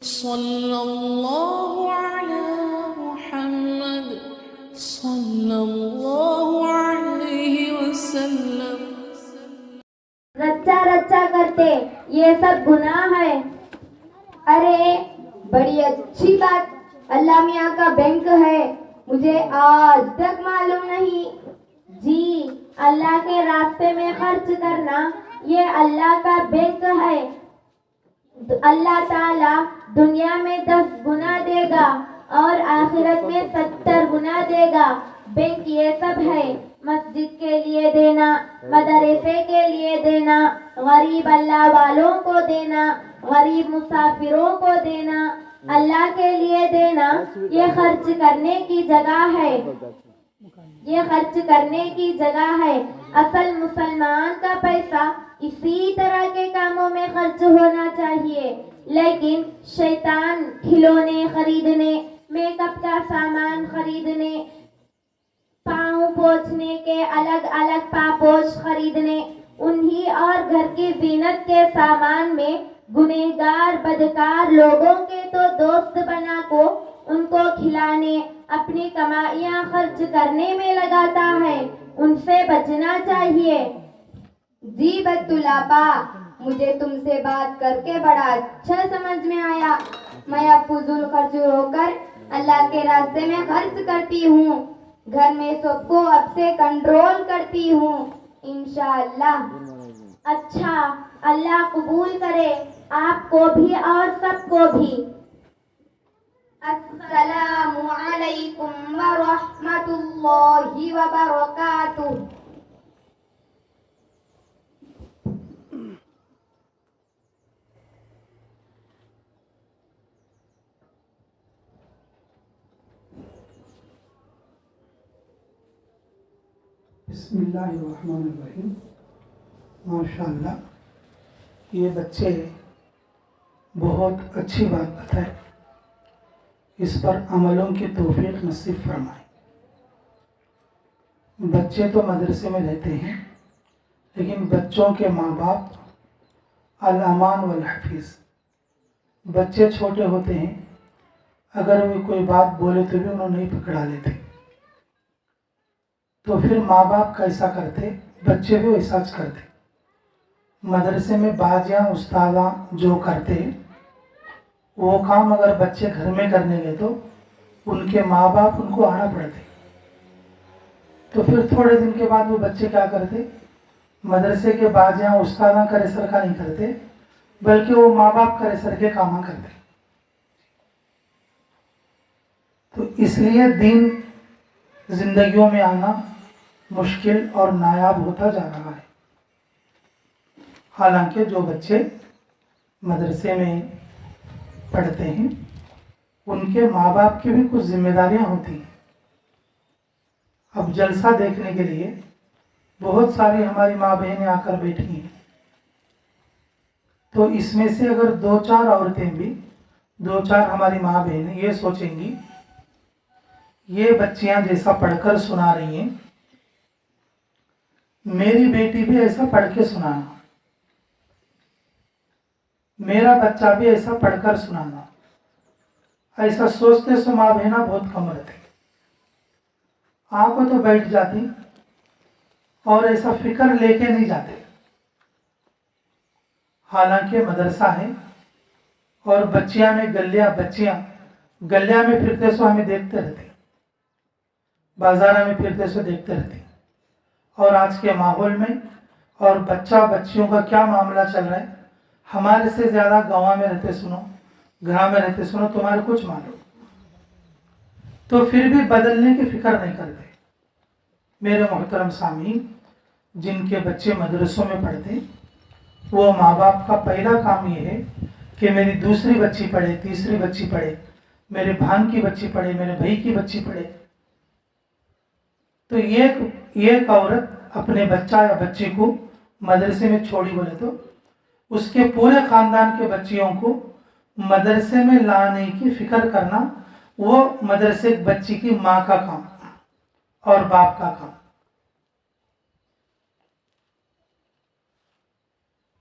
सल्लल्लाहु अला मुहम्मद सल्लल्लाहु अलैहि वसल्लम। रच्चा रच्चा करते ये सब गुनाह है। अरे बड़ी अच्छी बात, अल्लाह मियाँ का बैंक है, मुझे आज तक मालूम नहीं। जी, अल्लाह के रास्ते में खर्च करना ये अल्लाह का बैंक है। अल्लाह ताला दुनिया में 10 गुना देगा और आखिरत में 70 गुना देगा। बैंक ये सब है, मस्जिद के लिए देना, मदरसे के लिए देना, गरीब अल्लाह वालों को देना, गरीब मुसाफिरों को देना, अल्लाह के लिए देना, ये खर्च करने की जगह है। ये खर्च करने की जगह है। असल मुसलमान का पैसा इसी तरह के कामों में खर्च होना चाहिए। लेकिन शैतान खिलौने खरीदने, मेकअप का सामान खरीदने, पाँव पोंछने के अलग अलग पापोश खरीदने, उन्हीं और घर की जीनत के सामान में गुनहगार बदकार लोगों के तो दोस्त बना को उनको खिलाने, अपनी कमाइयां खर्च करने में लगाता है। उनसे बचना चाहिए। जी बत्तुलापा, मुझे तुमसे बात करके बड़ा अच्छा समझ में आया। मैं अब फजूल खर्च होकर अल्लाह के रास्ते में खर्च करती हूँ। घर में सबको अब से कंट्रोल करती हूँ इंशाअल्लाह। अच्छा, अल्लाह कबूल करे आपको भी और सबको भी। अस्सलामु अलैकुम व रहमतुल्लाहि व बरकातुहू। बिस्मिल्लाहिर्रहमानिर्रहीम। माशाअल्लाह, ये बच्चे बहुत अच्छी बात बताए। इस पर अमलों की तौफीक नसीब फरमाए। बच्चे तो मदरसे में रहते हैं, लेकिन बच्चों के माँ बाप अल-अमान वल हफीज़। बच्चे छोटे होते हैं, अगर वे कोई बात बोले तो भी उन्हें नहीं पकड़ा लेते। तो फिर माँ बाप कैसा करते, बच्चे भी वैसा करते। मदरसे में बाजियाँ उस्तादा जो करते वो काम अगर बच्चे घर में करने गए तो उनके माँ बाप उनको आना पड़ते। तो फिर थोड़े दिन के बाद वो बच्चे क्या करते, मदरसे के बाजियाँ उस्तादा करे सर का नहीं करते, बल्कि वो माँ बाप करे सर के काम करते। तो इसलिए दीन जिंदगियों में आना मुश्किल और नायाब होता जा रहा है। हालांकि जो बच्चे मदरसे में पढ़ते हैं उनके माँ बाप की भी कुछ जिम्मेदारियां होती हैं। अब जलसा देखने के लिए बहुत सारी हमारी माँ बहनें आकर बैठी हैं, तो इसमें से अगर 2-4 औरतें भी, 2-4 हमारी माँ बहनें ये सोचेंगी ये बच्चियां जैसा पढ़कर सुना रही हैं, मेरी बेटी भी ऐसा पढ़ के सुनाना, मेरा बच्चा भी ऐसा पढ़कर सुनाना, ऐसा सोचते सो माँ बहना बहुत कम रहती। आपको तो बैठ जाती और ऐसा फिक्र लेके नहीं जाते। हालांकि मदरसा है और बच्चियां में बच्चियां गलिया में फिरते सो हमें देखते रहते, बाजार में फिरते सो देखते रहते। और आज के माहौल में और बच्चा बच्चियों का क्या मामला चल रहा है, हमारे से ज़्यादा गाँव में रहते सुनो, घर में रहते सुनो, तुम्हारे कुछ मालूम। तो फिर भी बदलने की फिक्र नहीं करते। मेरे मोहतरम सामीन, जिनके बच्चे मदरसों में पढ़ते, वो माँ बाप का पहला काम ये है कि मेरी दूसरी बच्ची पढ़े, तीसरी बच्ची पढ़े, मेरे भान की बच्ची पढ़े, मेरे भाई की बच्ची पढ़े। तो एक औरत अपने बच्चा या बच्ची को मदरसे में छोड़ी बोले तो उसके पूरे खानदान के बच्चियों को मदरसे में लाने की फिक्र करना वो मदरसे बच्ची की माँ का काम और बाप का काम।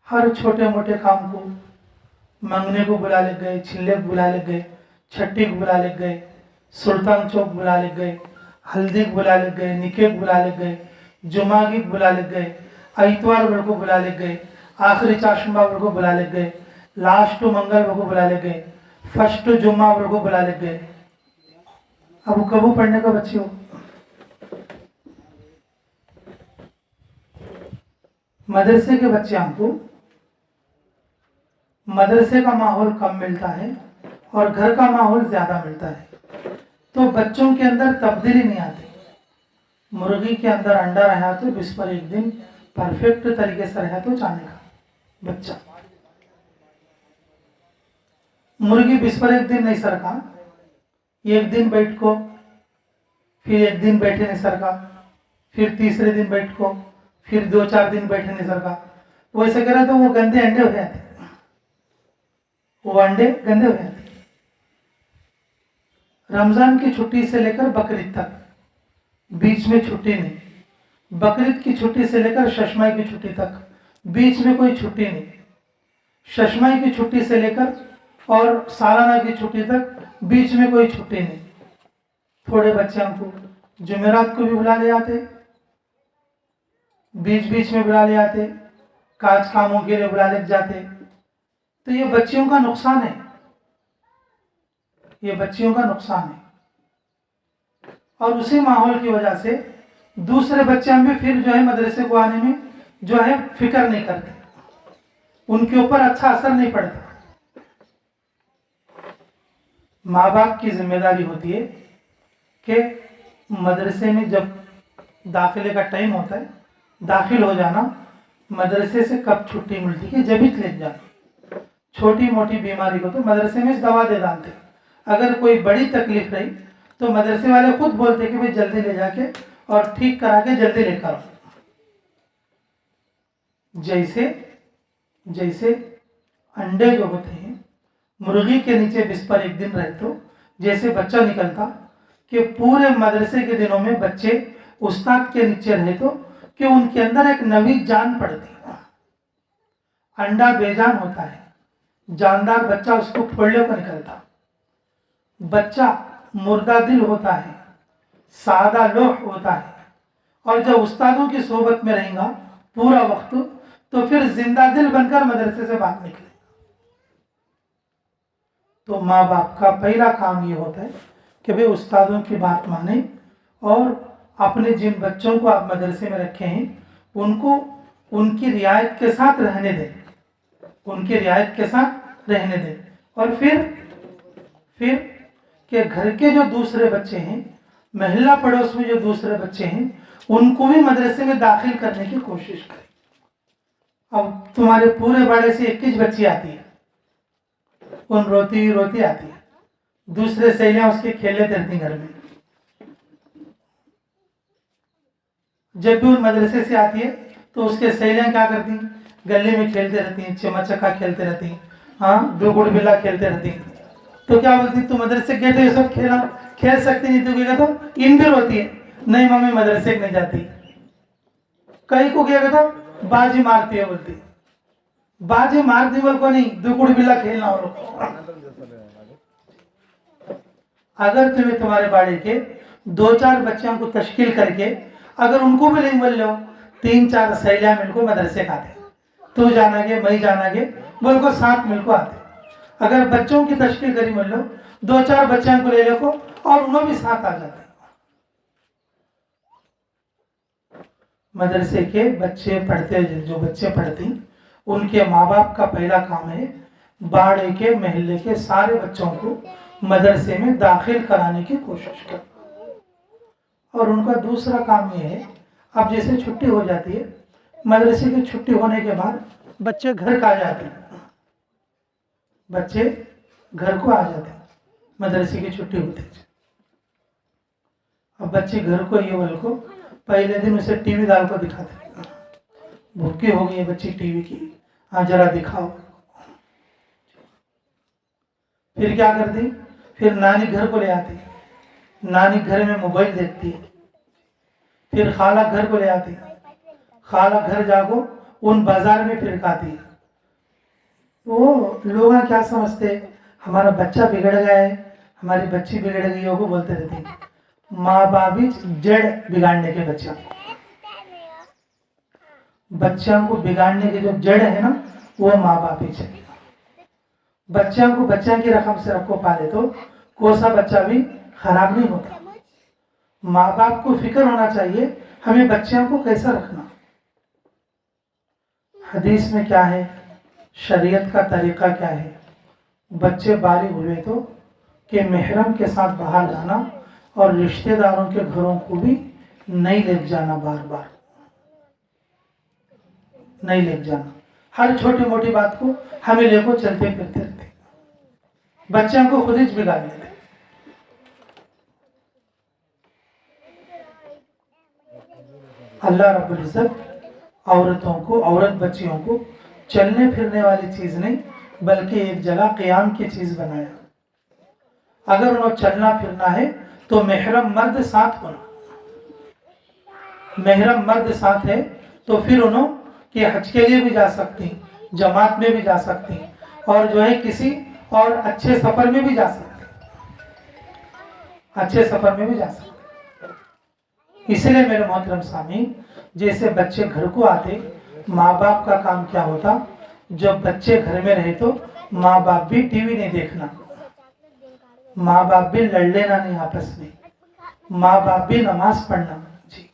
हर छोटे मोटे काम को मंगने को बुला ले गए, छिल्ले को बुला ले गए, छट्टी को बुला ले गए, सुल्तान चौक बुला ले गए, हल्दी को बुला ले गए, निके को बुला ले गए, जुमागी को बुला ले गए, इतवार भर को बुला ले गए, आखिरी चाशुमा भर को बुला ले गए, लास्ट मंगल भर को बुला ले गए, फर्स्ट जुम्मा भर को बुला ले गए। अब कबू पढ़ने का बच्चे हो। मदरसे के बच्चे हमको मदरसे का माहौल कम मिलता है और घर का माहौल ज्यादा मिलता है, तो बच्चों के अंदर तब्दीली नहीं आती। मुर्गी के अंदर अंडा रहा तो बिस पर एक दिन परफेक्ट तरीके से रहा तो जाने का बच्चा। मुर्गी बिस पर एक दिन नहीं सरका, एक दिन बैठ को, फिर एक दिन बैठे नहीं सरका, फिर तीसरे दिन बैठ को, फिर 2-4 दिन बैठे नहीं सरका, वैसे करा तो वो गंदे अंडे हो जाते, वो अंडे गंदे हो जाते। रमजान की छुट्टी से लेकर बकरीद तक बीच में छुट्टी नहीं, बकरीद की छुट्टी से लेकर शशमाई की छुट्टी तक बीच में कोई छुट्टी नहीं, शशमाई की छुट्टी से लेकर और सालाना की छुट्टी तक बीच में कोई छुट्टी नहीं। थोड़े बच्चे हमको जुमेरात को भी बुला ले आते, बीच बीच में बुला ले आते, काज कामों के लिए बुला ले जाते। तो ये बच्चियों का नुकसान है, ये बच्चियों का नुकसान है। और उसी माहौल की वजह से दूसरे बच्चे हम भी फिर जो है मदरसे को आने में जो है फिक्र नहीं करते, उनके ऊपर अच्छा असर नहीं पड़ता। माँ बाप की जिम्मेदारी होती है कि मदरसे में जब दाखिले का टाइम होता है, दाखिल हो जाना, मदरसे से कब छुट्टी मिलती है जब ही ले जाना। छोटी मोटी बीमारी को तो मदरसे में दवा दे डालते, अगर कोई बड़ी तकलीफ रही तो मदरसे वाले खुद बोलते कि भाई जल्दी ले जाके और ठीक करा के जल्दी लेकर आओ। जैसे जैसे अंडे जो होते हैं मुर्गी के नीचे बिस पर एक दिन रहे तो जैसे बच्चा निकलता, कि पूरे मदरसे के दिनों में बच्चे उस्ताद के नीचे रहे तो कि उनके अंदर एक नई जान पड़ती है। अंडा बेजान होता है, जानदार बच्चा उसको फोड़ने को निकलता। बच्चा मुर्दा दिल होता है, सादा लोह होता है, और जब उस्तादों की सोबत में रहेगा पूरा वक्त तो फिर जिंदा दिल बनकर मदरसे से बाहर निकले। तो माँ बाप का पहला काम ये होता है कि भाई उस्तादों की बात माने और अपने जिन बच्चों को आप मदरसे में रखे हैं उनको उनकी रियायत के साथ रहने दें, उनकी रियायत के साथ रहने दें। और फिर कि घर के जो दूसरे बच्चे हैं, महल्ला पड़ोस में जो दूसरे बच्चे हैं, उनको भी मदरसे में दाखिल करने की कोशिश करें। अब तुम्हारे पूरे बाड़े से 21 बच्ची आती है, उन रोती रोती आती है, दूसरे सहेलियां उसके खेलते रहती घर में। जब भी उन मदरसे से आती है तो उसके सहेलियां क्या करती, गली में खेलते रहती हैं, चमचक्का खेलते रहती हैं, हाँ दो गुड़ बिल्ला खेलते रहती हैं। तो क्या बोलती, तू मदरसे गए तो ये सब खेल सकती नहीं, तू क्या तो इन भी रोती है, नहीं मम्मी मदरसे नहीं जाती। कहीं को क्या कहता, बाजी मारती है, बोलती बाजी मारती बोल को नहीं, दो गुड़ बिल्ला खेलना हो। अगर तुम्हें तुम्हारे बाड़े के 2-4 बच्चों को तश्कील करके अगर उनको भी नहीं बोल लो, 3-4 सहेलियां मिलकर मदरसे का आते, तू जाना गे मैं जाना गे बोल को साथ मिलकर आते। अगर बच्चों की तश्कील करी मान लो, 2-4 बच्चों को ले लो और उन्होंने भी साथ आ जाते। मदरसे के बच्चे पढ़ते, जो बच्चे पढ़ते उनके माँ बाप का पहला काम है बाड़े के महल्ले के सारे बच्चों को मदरसे में दाखिल कराने की कोशिश कर। और उनका दूसरा काम ये है, अब जैसे छुट्टी हो जाती है, मदरसे की छुट्टी होने के बाद बच्चे घर का आ जाते हैं, बच्चे घर को आ जाते हैं, मदरसे की छुट्टी होती है। अब बच्चे घर को ये बोल को पहले दिन उसे टीवी डाल को दिखाते, भूखी हो गई है बच्ची टीवी की, हाँ जरा दिखाओ। फिर क्या करती, फिर नानी घर को ले आती, नानी घर में मोबाइल देखती है। फिर खाला घर को ले आती, खाला घर जाको उन बाजार में फिरकाती, वो लोग क्या समझते, हमारा बच्चा बिगड़ गया है, हमारी बच्ची बिगड़ गई है, वो बोलते रहते हैं। माँ बाप ही जड़ बिगाड़ने के बच्चों को बिगाड़ने की जो जड़ है ना, वो माँ बाप ही चाहिए। बच्चों को बच्चों की रकम से रखो पाले तो कोई सा बच्चा भी खराब नहीं होता। माँ बाप को फिक्र होना चाहिए हमें बच्चों को कैसा रखना। हदीस में क्या है, शरीयत का तरीका क्या है, बच्चे बालिग हुए तो कि महरम के साथ बाहर जाना और रिश्तेदारों के घरों को भी नहीं ले जाना, बार बार नहीं ले जाना। हर छोटी मोटी बात को हमें लेको चलते फिरते रहते, बच्चों को खुद ही बिगाड़ लेते। अल्लाह रब्बुल इज्जत औरतों को, औरत बच्चियों को चलने फिरने वाली चीज नहीं बल्कि एक जगह क़याम की चीज बनाया। अगर उन्हें चलना फिरना है तो महरम मर्द साथ होना। महरम मर्द साथ है तो फिर उन्हों कि हज के लिए भी जा सकती, जमात में भी जा सकती, और जो है किसी और अच्छे सफर में भी जा सकती, अच्छे सफर में भी जा सकती। इसलिए मेरे मोहतरम सामीन, जैसे बच्चे घर को आते, माँ बाप का काम क्या होता, जब बच्चे घर में रहे तो माँ बाप भी टीवी नहीं देखना, माँ बाप भी लड़ लेना नहीं आपस में, माँ बाप भी नमाज पढ़ना जी।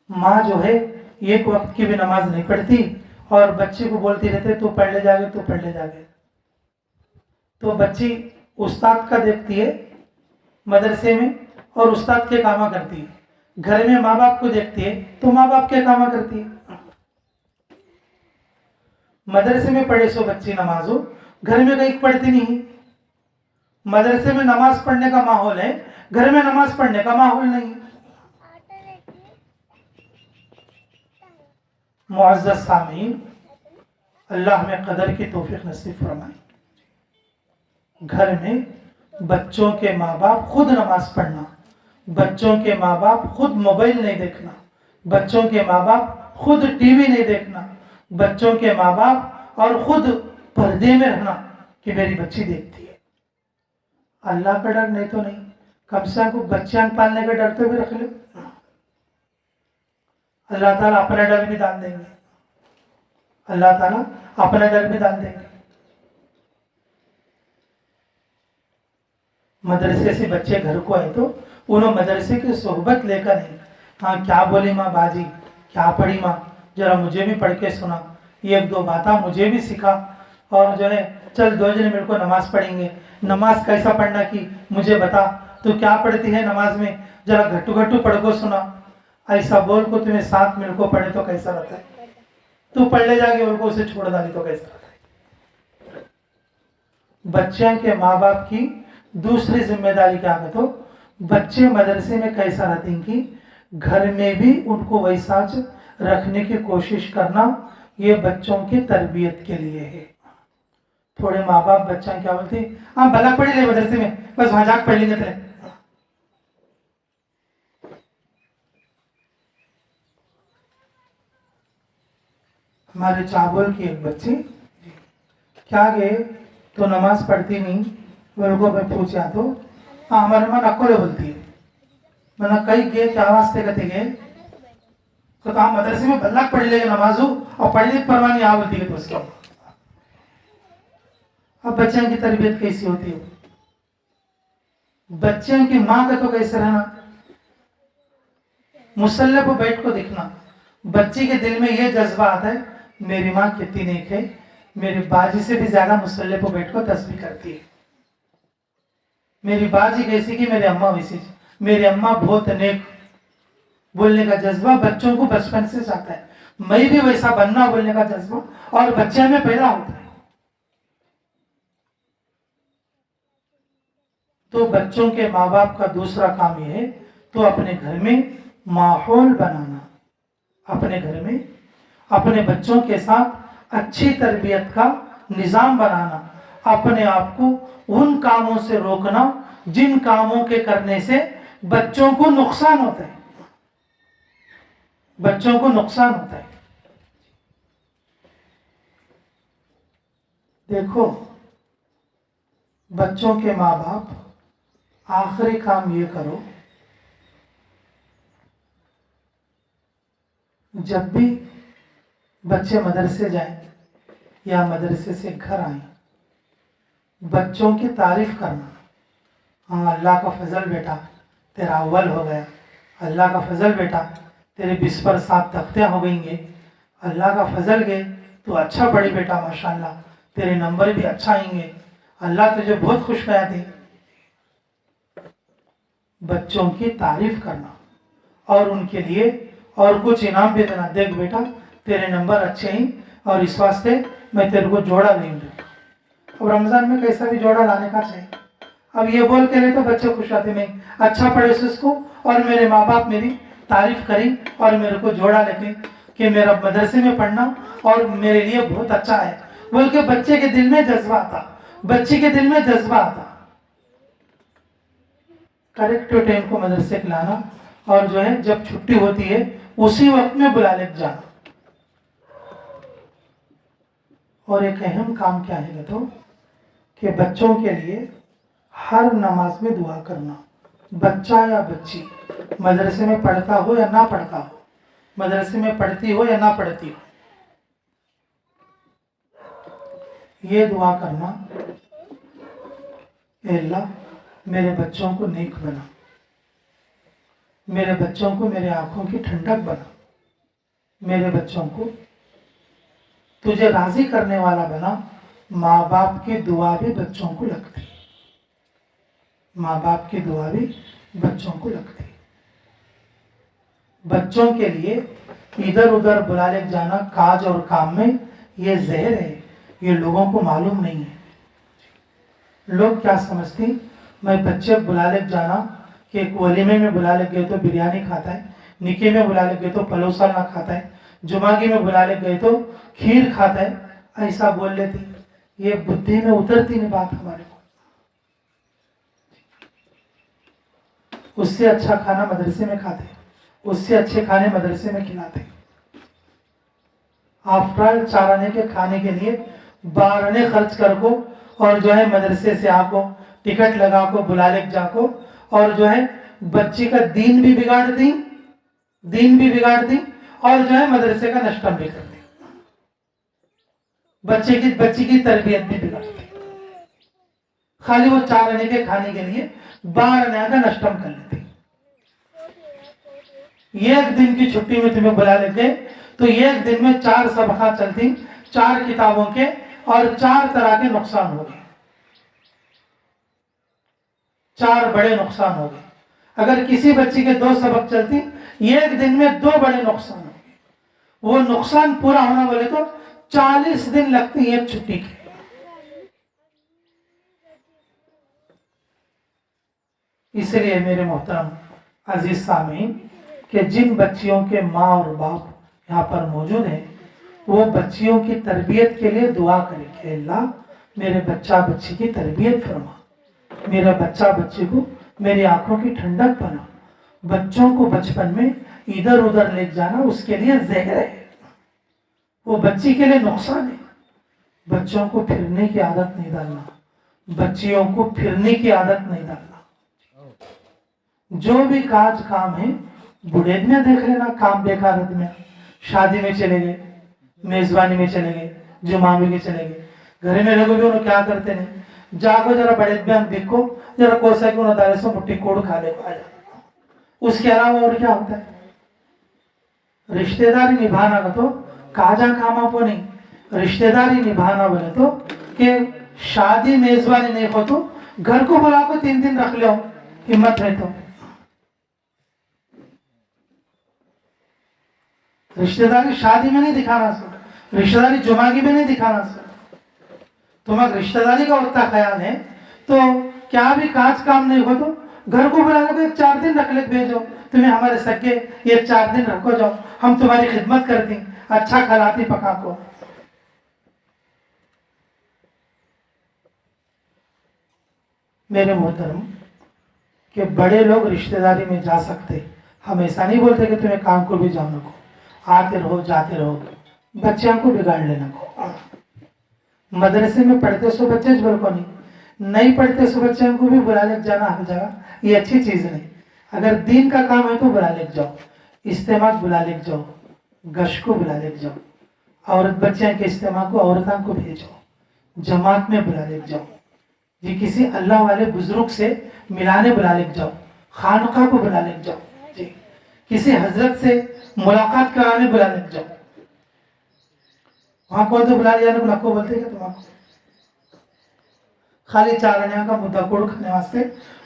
माँ जो है एक वक्त की भी नमाज नहीं पढ़ती और बच्चे को बोलती रहते तू पढ़ ले जागे, तू पढ़ ले जागे। तो बच्ची उस्ताद का देखती है मदरसे में और उस्ताद के कामा करती है, घर में माँ बाप को देखती है तो माँ बाप के कामा करती है। मदरसे में पढ़े सो बच्ची नमाज हो, घर में कहीं पढ़ती नहीं। मदरसे में नमाज पढ़ने का माहौल है, घर में नमाज पढ़ने का माहौल नहीं। मुअज़्ज़ज़ सामीन, अल्लाह हमें कदर की तौफीक नसीब फरमाए। घर में बच्चों के माँ बाप खुद नमाज पढ़ना, बच्चों के माँ बाप खुद मोबाइल नहीं देखना, बच्चों के माँ बाप खुद टीवी नहीं देखना, बच्चों के माँ बाप और खुद पर्दे में रहना कि मेरी बच्ची देखती है। अल्लाह का डर नहीं तो नहीं, कम से कम बच्चे पालने का डर तो भी रख ले। अल्लाह ताला अपना डर भी डाल देंगे, अल्लाह ताला अपना डर भी डाल देंगे। मदरसे से बच्चे घर को आए तो उन्होंने मदरसे की सोहबत लेकर नहीं, हाँ क्या बोली माँ बाजी, क्या पढ़ी माँ, जरा मुझे भी पढ़ के सुना, एक दो बातें मुझे भी सिखा, और जो है चल 2 जने मेरे को नमाज पढ़ेंगे, नमाज कैसा पढ़ना की मुझे बता, तो क्या पढ़ती है नमाज में, जरा घट्टू घट्टू पढ़ को सुना। ऐसा बोल को तुम्हें 7 मिनट को पढ़े तो कैसा रहता है, तू पढ़ ले जाके बोल को उसे छोड़ डाली तो कैसा रहता है। बच्चों के माँ बाप की दूसरी जिम्मेदारी क्या है, तो बच्चे मदरसे में कैसा रहते हैं कि घर में भी उनको वैसा रखने की कोशिश करना, ये बच्चों की तरबियत के लिए है। थोड़े माँ बाप बच्चा क्या बोलते हैं, हाँ भला पढ़ी ले मदरसे में, बस वहां जाकर पढ़ लेंगे तेरे। हमारे चावल की एक बच्ची क्या गए तो नमाज पढ़ती नहीं, मेरे को मैं पूछा तो हाँ हमारे मन अकोले बोलती है, मैंने कई गए क्या वास्ते कहते गए तो कहा मदरसे में बल्ला पढ़ लेगा नमाज हो और पढ़ने की परवाह नहीं आ बोलती है। तो उसके अब बच्चों की तरबियत कैसी होती है, बच्चों की माँ का तो कैसे रहना, मुसल्ले पर बैठ को देखना, बच्चे के दिल में यह जज्बा आता है मेरी माँ कितनी नेक है, मेरी बाजी से भी ज्यादा मुसल्ले पर बैठ को तस्बीह करती है, मेरी बाजी कैसी की मेरी अम्मा वैसी, मेरी अम्मा बहुत नेक, बोलने का जज्बा बच्चों को बचपन से जाता है, मैं भी वैसा बनना बोलने का जज्बा और बच्चे में पैदा होता है। तो बच्चों के माँ बाप का दूसरा काम यह है तो अपने घर में माहौल बनाना, अपने घर में अपने बच्चों के साथ अच्छी तरबियत का निज़ाम बनाना, अपने आप को उन कामों से रोकना जिन कामों के करने से बच्चों को नुकसान होता है, बच्चों को नुकसान होता है। देखो, बच्चों के माँ बाप आखिरी काम ये करो, जब भी बच्चे मदरसे जाएं या मदरसे से घर आए, बच्चों की तारीफ करना। हाँ, अल्लाह का फजल बेटा तेरा अव्वल हो गया, अल्लाह का फजल बेटा तेरे 20 पर 7 तख्ते हो गएंगे, अल्लाह का फजल गे तू अच्छा पढ़ी बेटा माशाल्लाह, तेरे नंबर भी अच्छा आएंगे, अल्लाह तुझे बहुत खुश किया थी। बच्चों की तारीफ करना और उनके लिए और कुछ इनाम भी देना। देख बेटा तेरे नंबर अच्छे हैं और इस वास्ते मैं तेरे को जोड़ा नहीं दूंगा। अब रमजान में कैसा भी जोड़ा लाने का चाहिए। अब ये बोल के ले तो बच्चे खुश आते, नहीं अच्छा पढ़े उसको और मेरे माँ बाप मेरी तारीफ करी और मेरे को जोड़ा लेके कि मेरा मदरसे में पढ़ना और मेरे लिए बहुत अच्छा है बोल के बच्चे के दिल में जज्बा आता, बच्चे के दिल में जज्बा आता। करेक्ट टाइम को मदरसे के लाना और जो है जब छुट्टी होती है उसी वक्त में बुला ले जाना। और एक अहम काम क्या है तो कि बच्चों के लिए हर नमाज में दुआ करना। बच्चा या बच्ची मदरसे में पढ़ता हो या ना पढ़ता हो, मदरसे में पढ़ती हो या ना पढ़ती हो, ये दुआ करना, ए अल्लाह मेरे बच्चों को नेक बना, मेरे बच्चों को मेरे आंखों की ठंडक बना, मेरे बच्चों को तुझे राजी करने वाला बना। माँ बाप की दुआ भी बच्चों को लगती, माँ बाप की दुआ भी बच्चों को लगती। बच्चों के लिए इधर उधर बुला ले जाना काज और काम में ये जहर है, ये लोगों को मालूम नहीं है। लोग क्या समझते, मैं बच्चे बुला ले जाना कि एक वलीमे में बुला ले गए तो बिरयानी खाता है, निके में बुला ले गए तो पलोसा ना खाता है, जुमागी में बुला ले गए तो खीर खाता है, ऐसा बोल लेती। ये बुद्धि में उतरती नहीं बात हमारे को। उससे अच्छा खाना मदरसे में खाते, उससे अच्छे खाने मदरसे में खिलाते। आफ्टर ऑल 4 आने के खाने के लिए 12 आने खर्च कर को और जो है मदरसे से आको टिकट लगा को बुला ले जाको और जो है बच्ची का दीन भी बिगाड़ दी, दीन भी बिगाड़ दी और जो है मदरसे का नष्टम भी कर दी, बच्ची की तरबियत भी बिगाड़ दी। खाली वो 4 आने के खाने के लिए 12 आने का नष्टम कर लेती। एक दिन की छुट्टी में तुम्हें बुला लेते तो एक दिन में 4 सबका चलती, 4 किताबों के और 4 तरह के नुकसान हो गए, 4 बड़े नुकसान हो गए। अगर किसी बच्ची के 2 सबक चलती, एक दिन में 2 बड़े नुकसान हो गए। वो नुकसान पूरा होना बोले तो 40 दिन लगती है एक छुट्टी की। इसलिए मेरे मोहतरम अजीज सामीन कि जिन बच्चियों के माँ और बाप यहाँ पर मौजूद हैं, वो बच्चियों की तरबियत के लिए दुआ करें कि अल्लाह मेरे बच्चा बच्ची की तरबियत फरमा, मेरा बच्चा बच्ची को मेरी आंखों की ठंडक बना। बच्चों को बचपन में इधर उधर ले जाना उसके लिए जहर है, वो बच्ची के लिए नुकसान है। बच्चों को फिरने की आदत नहीं डालना, बच्चियों को फिरने की आदत नहीं डालना। जो भी काज काम है बुढ़े में देख लेना, काम बेकार में, शादी में चले गए, मेजबानी में चले गए, जुमामी में चले गए, घर में लोग भी उन्होंने क्या करते नहीं, जागो जरा बड़े में देखो जरा कोसा कि उन्होंने दाले से मुट्ठी कोड़ खा ले आ जाए। उसके अलावा और क्या होता है? रिश्तेदारी निभाना का तो काजा काम आपो नहीं, रिश्तेदारी निभाना बोले तो कि शादी मेजबानी नहीं हो तो घर को बुला को 3 दिन रख लो, हिम्मत है तो। रिश्तेदारी शादी में नहीं दिखाना सर, रिश्तेदारी जुमागी में नहीं दिखाना सर। तुम्हारा रिश्तेदारी का उतना ख्याल है तो क्या भी काज काम नहीं हो तो घर को बुला लो, 4 दिन रख ले भेजो, तुम्हें हमारे सके ये 4 दिन रखो जाओ, हम तुम्हारी खिदमत करती, अच्छा खिलाती पका को। मेरे मोहतरम कि बड़े लोग रिश्तेदारी में जा सकते, हम ऐसा नहीं बोलते कि तुम्हें काम को भी जाना को, आते रहो जाते रहो, बच्चों को बिगाड़ लेना को। मदरसे में पढ़ते सो बच्चे को नहीं पढ़ते सो बच्चे को भी बुला ले जाना हर जगह, ये अच्छी चीज़ नहीं। अगर दीन का काम है तो बुला ले जाओ, इज्तिमा बुला ले जाओ, गश को बुला ले जाओ, औरत बच्चे के इज्तिमा को औरतों को भेजो, जमात में बुला ले जाओ, जी किसी अल्लाह वाले बुजुर्ग से मिलाने बुला ले जाओ, खानका को बुला ले जाओ, जी किसी हजरत से मुलाकात कराने बुला ले जाओ। वहां कौन तो बुला लिया ना आपको बोलते हैं तुम्हारा खाली 4 आने का मुद्दा कोड़ खाने वास्ते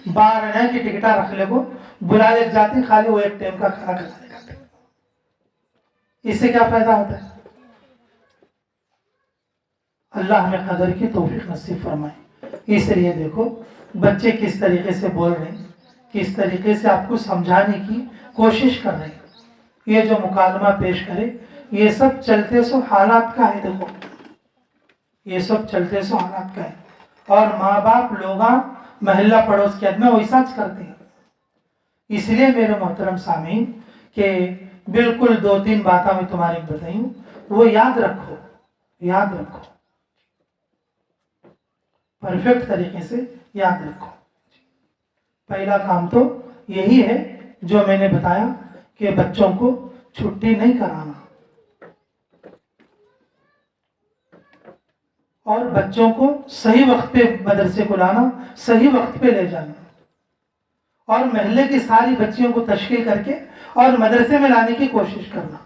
12 आने की टिकटा रख ले को बुला ले जाते, खाली वो एक टाइम का खाना खिलाने का। इससे क्या फायदा होता है? अल्लाह हमें कदर की तौफीक नसीब फरमाए। इसलिए देखो बच्चे किस तरीके से बोल रहे हैं, किस तरीके से आपको समझाने की कोशिश कर रहे हैं। ये जो मुकालमा पेश करे ये सब चलते सो हालात का है। देखो ये सब चलते सो हालात का है, और माँ बाप लोग महल्ला पड़ोस के आदमी वैसा करते हैं। इसलिए मेरे मोहतरम सामीन के बिल्कुल 2-3 बातें मैं तुम्हारे बताई हूँ, वो याद रखो, याद रखो, परफेक्ट तरीके से याद रखो। पहला काम तो यही है जो मैंने बताया कि बच्चों को छुट्टी नहीं कराना और बच्चों को सही वक्त पे मदरसे को लाना, सही वक्त पे ले जाना, और महल्ले की सारी बच्चियों को तश्कील करके और मदरसे में लाने की कोशिश करना।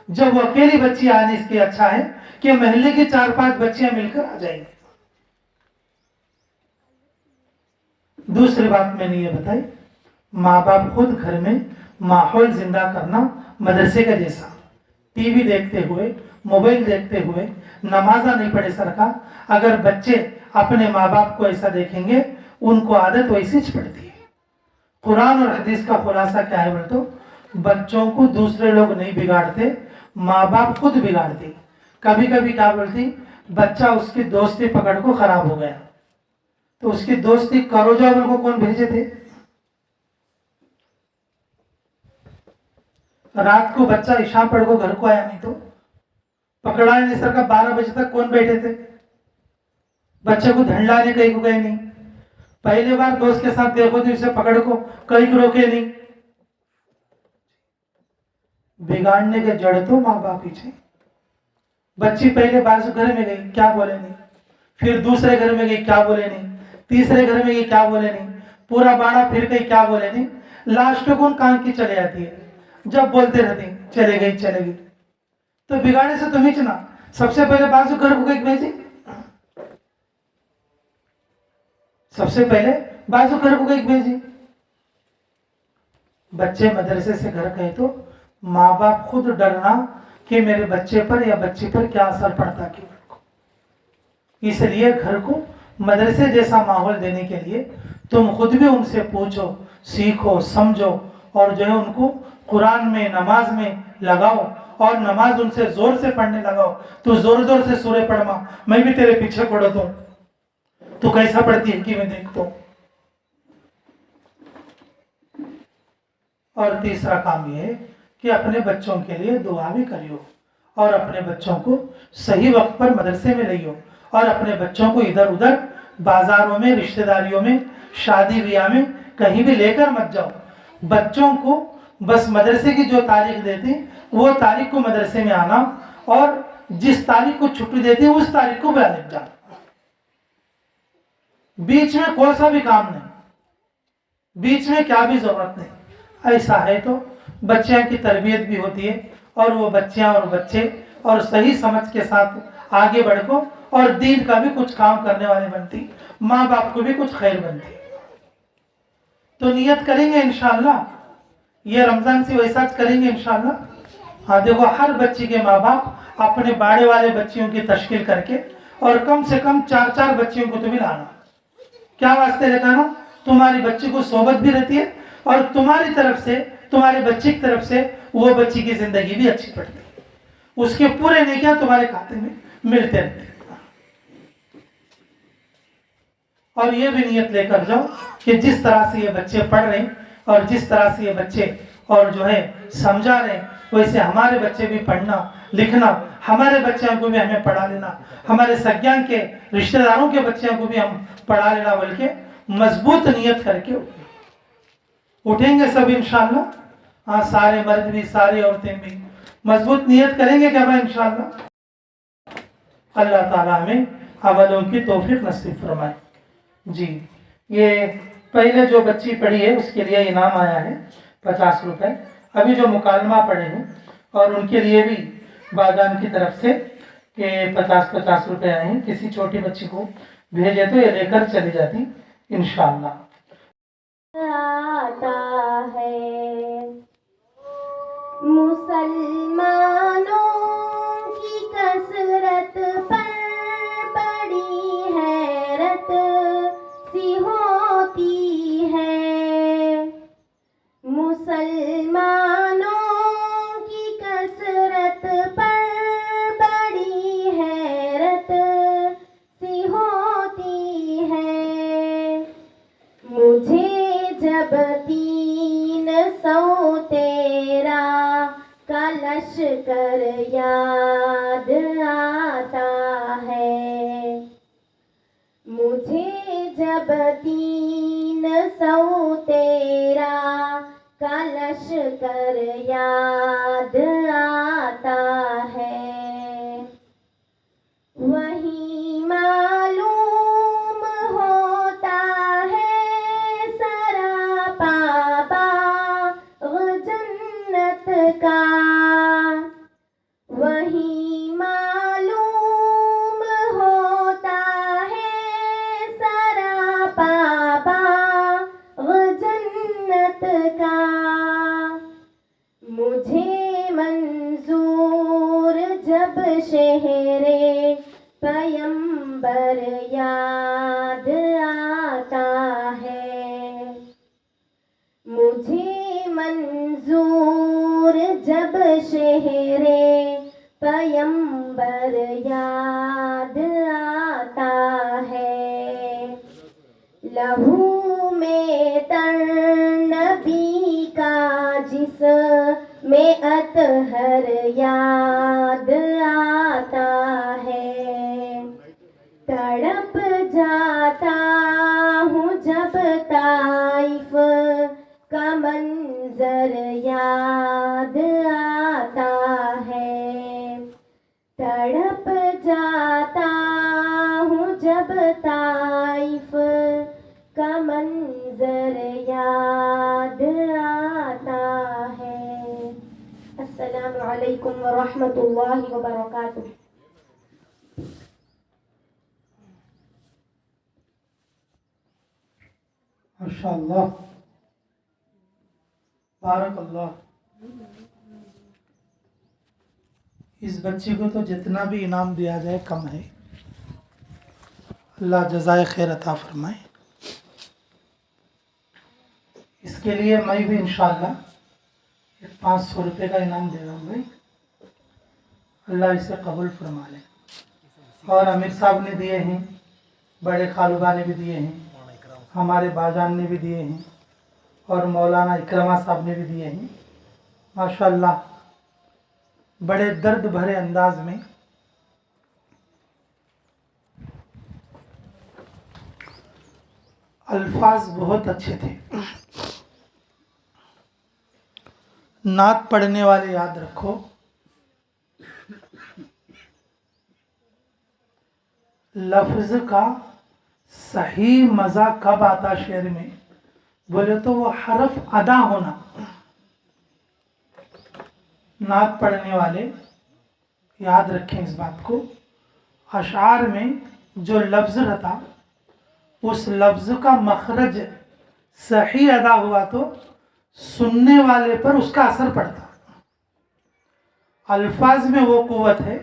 जब वो अकेली बच्ची आने इसके अच्छा है कि महल्ले की 4-5 बच्चियां मिलकर आ जाएंगी। दूसरी बात मैंने ये बताई, माँ बाप खुद घर में माहौल जिंदा करना मदरसे का जैसा। टीवी देखते हुए, मोबाइल देखते हुए नमाजा नहीं पढ़े सरकार, अगर बच्चे अपने माँ बाप को ऐसा देखेंगे उनको आदत वैसी ही पड़ती है। कुरान और हदीस का खुलासा क्या है बोले तो बच्चों को दूसरे लोग नहीं बिगाड़ते, माँ बाप खुद बिगाड़ते। कभी कभी क्या बोलती, बच्चा उसकी दोस्ती पकड़ को खराब हो गया तो उसकी दोस्ती करो जाओ को कौन भेजे थे? रात को बच्चा इशा पढ़ को घर को आया नहीं तो पकड़ा नहीं सर का 12 बजे तक कौन बैठे थे? बच्चे को धंडाने कहीं को गए नहीं। पहली बार दोस्त के साथ देखो तो उसे पकड़ को कहीं को रोके नहीं। बिगाड़ने के जड़ तो माँ बाप पीछे। बच्ची पहले बाजू घर में गई क्या बोले नहीं, फिर दूसरे घर में गई क्या बोले नहीं, तीसरे घर में गई क्या बोले नहीं, पूरा बाड़ा फिर गई क्या बोले नहीं, लास्ट को कौन कान की चले जाती है, जब बोलते रहती चले गई चले गई। तो बिगाड़े से तुम ही चुना, सबसे पहले बाजू घर को गई भेजी, सबसे पहले बाजू घर को गई भेजी। बच्चे मदरसे से घर गए तो माँ बाप खुद डरना कि मेरे बच्चे पर या बच्ची पर क्या असर पड़ता कि। इसलिए घर को मदरसे जैसा माहौल देने के लिए तुम खुद भी उनसे पूछो, सीखो, समझो, और जो है उनको कुरान में, नमाज में लगाओ, और नमाज उनसे जोर से पढ़ने लगाओ। तो जोर जोर से सूरह पढ़मा, मैं भी तेरे पीछे पढ़ो तो कैसा पढ़ती है कि मैं देखता हूं। और तीसरा काम यह है कि अपने बच्चों के लिए दुआ भी करियो, और अपने बच्चों को सही वक्त पर मदरसे में लियो, और अपने बच्चों को इधर उधर बाजारों में, रिश्तेदारियों में, शादी ब्याह में कहीं भी लेकर मत जाओ। बच्चों को बस मदरसे की जो तारीख देती वो तारीख को मदरसे में आना, और जिस तारीख को छुट्टी देती है उस तारीख को बुला ले जाना। बीच में कोई सा भी काम नहीं, बीच में क्या भी जरूरत नहीं। ऐसा है तो बच्चियों की तरबियत भी होती है, और वो बच्चियां और बच्चे और सही समझ के साथ आगे बढ़ को और दीन का भी कुछ काम करने वाले बनती, माँ बाप को भी कुछ खैर बनती। तो नियत करेंगे इंशाअल्लाह, ये रमजान से वैसा करेंगे इंशाअल्लाह। हाँ देखो, हर बच्ची के माँ बाप अपने बाड़े वाले बच्चियों की तश्कील करके और कम से कम 4-4 बच्चियों को तो भी लाना। क्या वास्ते लेकर? तुम्हारी बच्ची को सोबत भी रहती है, और तुम्हारी तरफ से, तुम्हारे बच्चे की तरफ से वो बच्ची की जिंदगी भी अच्छी पड़ती है, उसके पूरे नेकियां तुम्हारे खाते में मिलते रहते हैं। और ये भी नियत लेकर जाओ कि जिस तरह से ये बच्चे पढ़ रहे हैं और जिस तरह से ये बच्चे और जो है समझा रहे हैं, वैसे हमारे बच्चे भी पढ़ना लिखना, हमारे बच्चों को भी हमें पढ़ा लेना, हमारे सज्ञां के रिश्तेदारों के बच्चों को भी हम पढ़ा लेना, बल्कि मजबूत नियत करके उठेंगे सब इंशाअल्लाह। हाँ, सारे मर्द भी सारी औरतें भी मजबूत नियत करेंगे क्या भाई इंशाअल्लाह। अल्लाह ताला हमें अमलों की तौफीक नसीब फरमाए। जी, ये पहले जो बच्ची पढ़ी है उसके लिए इनाम आया है 50 रुपए। अभी जो मुकालमा पढ़े हैं और उनके लिए भी बागान की तरफ से के 50-50 रुपए आए हैं। किसी छोटी बच्ची को भेजे तो ये लेकर चली जाती इंशाअल्लाह। आता है मुसलमानों की कसरत पर बड़ी हैरत सी होती है। मुसलमानों की कसरत पर बड़ी हैरत सी होती है। मुझे जब 313 का लश्कर याद आता है। मुझे जब 313 का लश्कर याद आता है। वही मालूम होता है सरापा बाग़ जन्नत का। वही मालूम होता है सरापा बाग़ जन्नत का। मुझे मंजूर जब शहरे पैगंबर याद आता है। मुझे मंजूर जब शहरे पैगंबर याद आता है। लहू में तर नबी का जिसमें अतहर याद आता है। तड़प जाता हूँ जब ताइफ का मंजर याद आता है। तड़प जाता हूँ जब ताइफ का मंजर याद आता है। अस्सलामु अलैकुम व रहमतुल्लाहि व बरकातुहू। माशाअल्लाह, बारकल्लाह। इस बच्चे को तो जितना भी इनाम दिया जाए कम है। अल्लाह जज़ाए खैर अता फरमाए। इसके लिए मैं भी इंशाअल्लाह 500 रुपये का इनाम दे रहा हूँ भाई। अल्लाह इसे कबूल फरमा ले। और अमीर साहब ने दिए हैं, बड़े खालुबा ने भी दिए हैं, हमारे बाजान ने भी दिए हैं और मौलाना इकरमा साहब ने भी दिए हैं। माशाअल्लाह, बड़े दर्द भरे अंदाज में अल्फाज बहुत अच्छे थे। नात पढ़ने वाले याद रखो, लफ्ज़ का सही मज़ा कब आता शेर में, बोले तो वो हरफ अदा होना। नात पढ़ने वाले याद रखें इस बात को। अशार में जो लफ्ज़ रहता, उस लफ्ज़ का मखरज सही अदा हुआ तो सुनने वाले पर उसका असर पड़ता। अल्फाज में वो कुव्वत है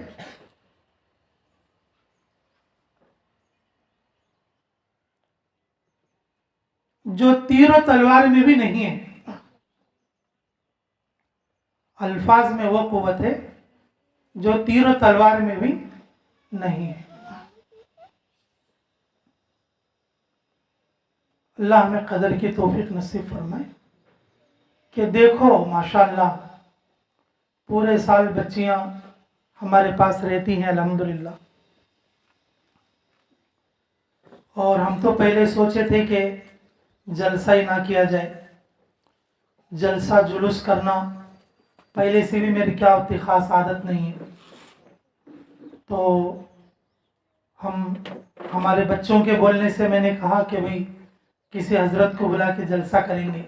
जो तीर और तलवार में भी नहीं है। अल्फाज में वो कुव्वत है जो तीर और तलवार में भी नहीं है। अल्लाह हमें कदर की तौफीक नसीब फरमाए कि देखो माशाअल्लाह पूरे साल बच्चियां हमारे पास रहती हैं अल्हम्दुलिल्लाह। और हम तो पहले सोचे थे कि जलसा ही ना किया जाए, जलसा जुलूस करना पहले से भी मेरी क्या उतनी ख़ास आदत नहीं है। तो हमारे बच्चों के बोलने से मैंने कहा कि भाई किसी हजरत को बुला के जलसा करेंगे,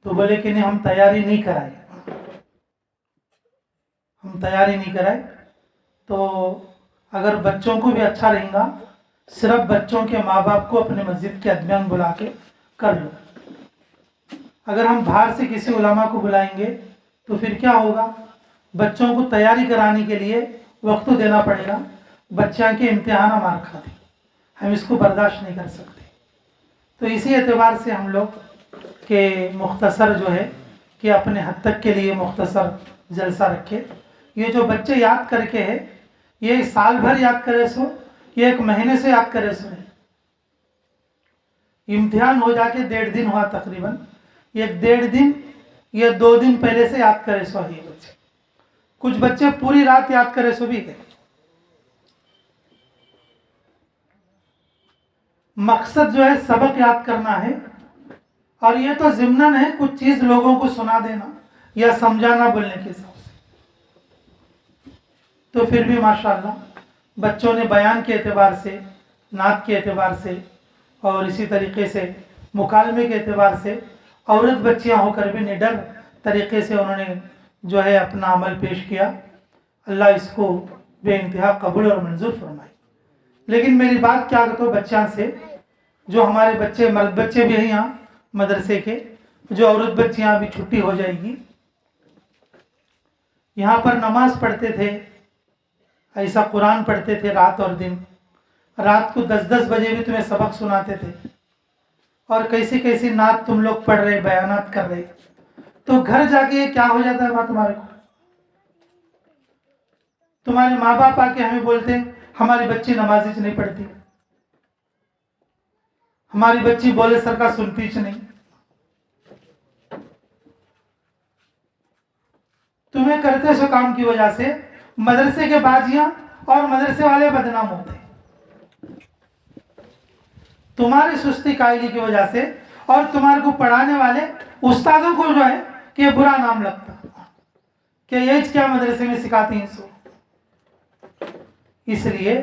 तो बोले कि नहीं, हम तैयारी नहीं कराए, हम तैयारी नहीं कराए। तो अगर बच्चों को भी अच्छा रहेगा, सिर्फ बच्चों के माँ बाप को अपने मस्जिद के अदमियान बुला के कर लो। अगर हम बाहर से किसी उलमा को बुलाएंगे तो फिर क्या होगा, बच्चों को तैयारी कराने के लिए वक्त देना पड़ेगा, बच्चा के इम्तिहान मार खाते, हम इसको बर्दाश्त नहीं कर सकते। तो इसी एतबार से हम लोग के मुख्तसर जो है कि अपने हद तक के लिए मुख्तसर जलसा रखे। ये जो बच्चे याद करके है, ये साल भर याद करे सो, ये 1 महीने से याद करे सो, इम्तिहान हो जाके 1.5 दिन हुआ तकरीबन, ये 1.5 दिन या 2 दिन पहले से याद करे सो है बच्चे। कुछ बच्चे पूरी रात याद करे सो भी है। मकसद जो है सबक याद करना है, और ये तो ज़िम्नन है कुछ चीज़ लोगों को सुना देना या समझाना बोलने के हिसाब से। तो फिर भी माशाअल्लाह बच्चों ने बयान के एतबार से, नात के एतबार से और इसी तरीके से मुकालमे के एतबार से औरत बच्चियां होकर भी निडर तरीके से उन्होंने जो है अपना अमल पेश किया। अल्लाह इसको बेइंतहा कबूल और मंजूर फरमाए। लेकिन मेरी बात क्या करते हो बच्चों से, जो हमारे बच्चे मर्द बच्चे भी हैं यहाँ मदरसे के, जो औरत बच्चियाँ अभी छुट्टी हो जाएगी, यहाँ पर नमाज पढ़ते थे, ऐसा कुरान पढ़ते थे रात और दिन, रात को 10-10 बजे भी तुम्हें सबक सुनाते थे, और कैसी कैसी नात तुम लोग पढ़ रहे, बयानात कर रहे। तो घर जाके क्या हो जाता है तुम्हारे को, तुम्हारे माँ बाप आके हमें बोलते हैं हमारी बच्ची नमाज़ नहीं पढ़ती, हमारी बच्ची बोले सर का सुनती नहीं। तुम्हें करते सो काम की वजह से मदरसे के बाजियां और मदरसे वाले बदनाम होते, तुम्हारी सुस्ती कायली की वजह से, और तुम्हारे को पढ़ाने वाले उस्तादों को जो है कि बुरा नाम लगता कि ये क्या मदरसे में सिखाती हैं सो। इसलिए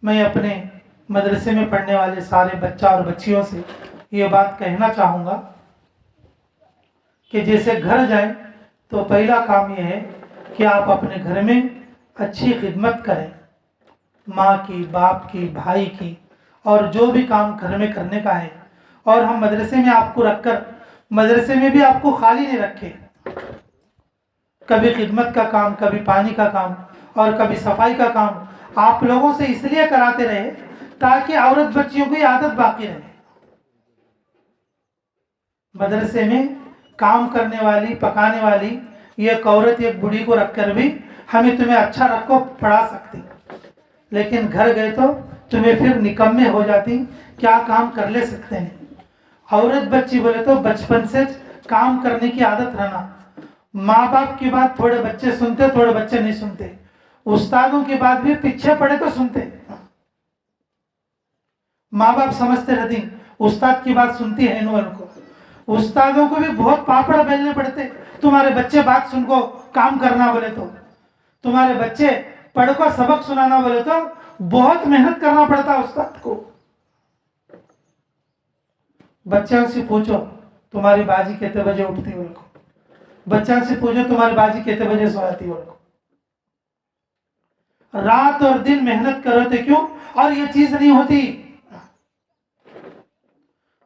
मैं अपने मदरसे में पढ़ने वाले सारे बच्चा और बच्चियों से ये बात कहना चाहूँगा कि जैसे घर जाए तो पहला काम ये है कि आप अपने घर में अच्छी खिदमत करें, माँ की, बाप की, भाई की, और जो भी काम घर में करने का है। और हम मदरसे में आपको रखकर मदरसे में भी आपको खाली नहीं रखे, कभी खिदमत का काम, कभी पानी का काम और कभी सफाई का काम आप लोगों से इसलिए कराते रहे ताकि औरत बच्चियों की आदत बाकी रहे। मदरसे में काम करने वाली, पकाने वाली एक औरत, एक बूढ़ी को रखकर भी हमें तुम्हें अच्छा रखो पढ़ा सकती, लेकिन घर गए तो तुम्हें फिर निकम्मे हो जाती, क्या काम कर ले सकते हैं। औरत बच्ची बोले तो बचपन से काम करने की आदत रहना। माँ बाप की बात थोड़े बच्चे सुनते, थोड़े बच्चे नहीं सुनते, उस्तादों की बात भी पीछे पड़े तो सुनते। माँ बाप समझते रहती उस्ताद की बात सुनती है इनवल को, उस्तादों को भी बहुत पापड़ बेलने पड़ते। तुम्हारे बच्चे बात सुन को काम करना बोले तो, तुम्हारे बच्चे पढ़ को सबक सुनाना बोले तो बहुत मेहनत करना पड़ता उस्ताद को। बच्चों से पूछो तुम्हारी बाजी कितने बजे उठती है उनको, बच्चों से पूछो तुम्हारी बाजी कितने बजे सोती है उनको। रात और दिन मेहनत करो थे क्यों, और ये चीज नहीं होती।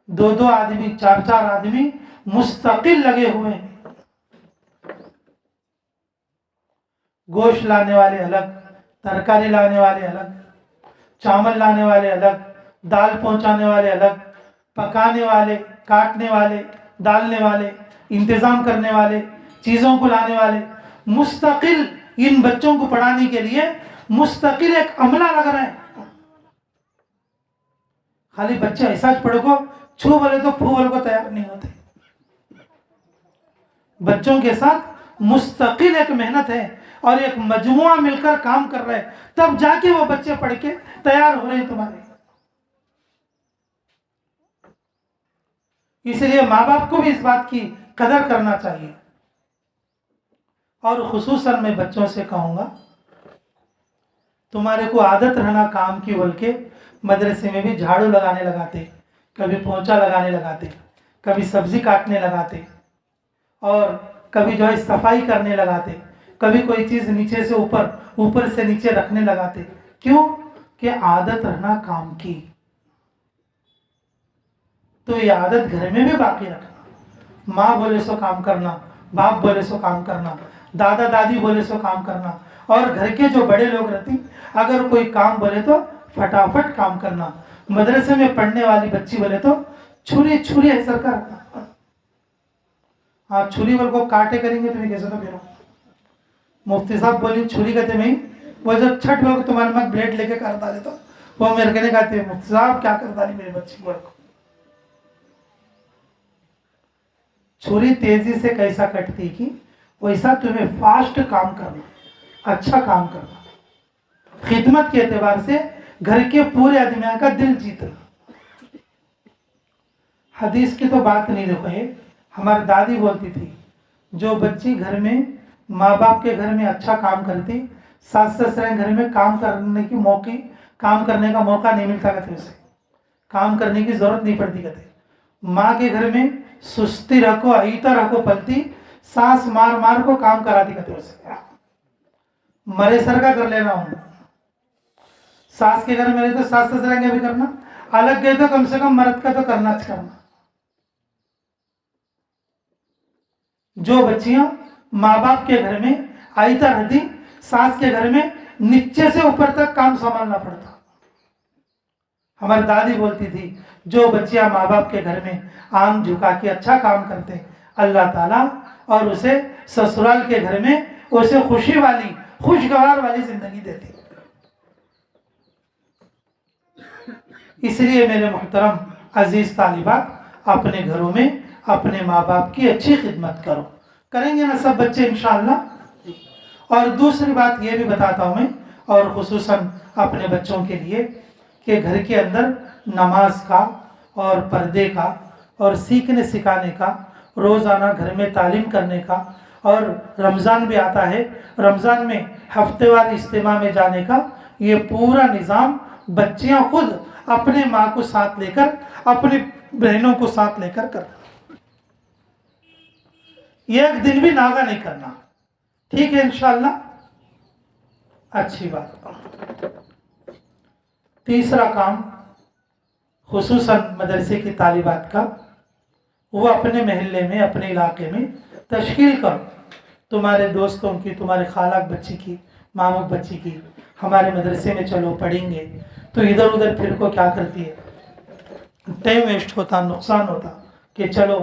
2-2 आदमी, 4-4 आदमी मुस्तकिल लगे हुए हैं। गोश्त लाने वाले अलग, तरकारी लाने वाले अलग, चावल लाने वाले अलग, दाल पहुंचाने वाले अलग, पकाने वाले, काटने वाले, डालने वाले, इंतजाम करने वाले, चीजों को लाने वाले, मुस्तकिल इन बच्चों को पढ़ाने के लिए मुस्तकिल एक अमला लग रहा है। खाली बच्चे ऐसा पढ़ो को छू बोले तो फू बोले को तैयार नहीं होते। बच्चों के साथ मुस्तकिल एक मेहनत है और एक मजमुआ मिलकर काम कर रहे हैं, तब जाके वो बच्चे पढ़ के तैयार हो रहे हैं तुम्हारे। इसलिए माँ बाप को भी इस बात की कदर करना चाहिए। और खुसूसन मैं बच्चों से कहूँगा, तुम्हारे को आदत रहना काम की, बोल के मदरसे में भी झाड़ू लगाने लगाते, कभी पोंछा लगाने लगाते, कभी सब्जी काटने लगाते, और कभी जो है सफाई करने लगाते, कभी कोई चीज़ नीचे से ऊपर, ऊपर से नीचे रखने लगाते। क्यों? कि आदत रहना काम की। तो ये आदत घर में भी बाकी रखना। माँ बोले सो काम करना, बाप बोले सो काम करना, दादा दादी बोले सो काम करना, और घर के जो बड़े लोग रहते अगर कोई काम बोले तो फटाफट काम करना। मदरसे में पढ़ने वाली बच्ची बोले तो छुरी छुरी ऐसा करना। आप छुरी वाल को काटे करेंगे तुम्हें कैसे तो फिर मुफ्ती साहब बोली छुरी कहते मैं वो जब छठ वाल को तुम्हारे में ब्लेड लेके कर डाले तो वो मेरे कहने कहते मुफ्ती साहब क्या कर डाली मेरी बच्ची को। छुरी तेजी से कैसा कटती कि वैसा तुम्हें फास्ट काम करना, अच्छा काम करना, खिदमत के एतबार से घर के पूरे आदमियों का दिल जीतना। हदीस की तो बात नहीं, देखो ये हमारी दादी बोलती थी, जो बच्ची घर में माँ बाप के घर में अच्छा काम करती, सास ससुर घर में काम करने का मौका नहीं मिलता कहते, उसे काम करने की जरूरत नहीं पड़ती कहते। माँ के घर में सुस्ती रखो, अईता रखो पलती, सांस मार मार को काम कराती कहते उसे। मरे सर का कर लेना हूँ, सास के घर में रहे तो सास ससुर का भी करना, अलग गए तो कम से कम मर्द का तो करना करना। जो बच्चियां माँ बाप के घर में आईता रहती, सास के घर में नीचे से ऊपर तक काम संभालना पड़ता। हमारी दादी बोलती थी, जो बच्चियां माँ बाप के घर में आम झुका के अच्छा काम करते, अल्लाह ताला और उसे ससुराल के घर में उसे खुशी वाली, खुशगवार वाली जिंदगी देती। इसलिए मेरे मोहतरम अजीज तालिबात, अपने घरों में अपने माँ बाप की अच्छी खिदमत करो। करेंगे ना सब बच्चे इंशाअल्लाह। और दूसरी बात ये भी बताता हूँ मैं, और खुसूसन अपने बच्चों के लिए, कि घर के अंदर नमाज का और पर्दे का और सीखने सिखाने का, रोज़ाना घर में तालीम करने का, और रमज़ान भी आता है, रमज़ान में हफ्तेवार इज्तिमा में जाने का, ये पूरा निज़ाम बच्चियाँ खुद अपने माँ को साथ लेकर, अपनी बहनों को साथ लेकर करना। एक दिन भी नागा नहीं करना, ठीक है इंशाअल्लाह। अच्छी बात। तीसरा काम खुसूसन मदरसे की तालिबात का, वो अपने महल्ले में, अपने इलाके में तश्कील करो। तुम्हारे दोस्तों की, तुम्हारे खालाक बच्ची की, मामू बच्ची की, हमारे मदरसे में चलो पढ़ेंगे, तो इधर उधर फिर को क्या करती है, टाइम वेस्ट होता, नुकसान होता, कि चलो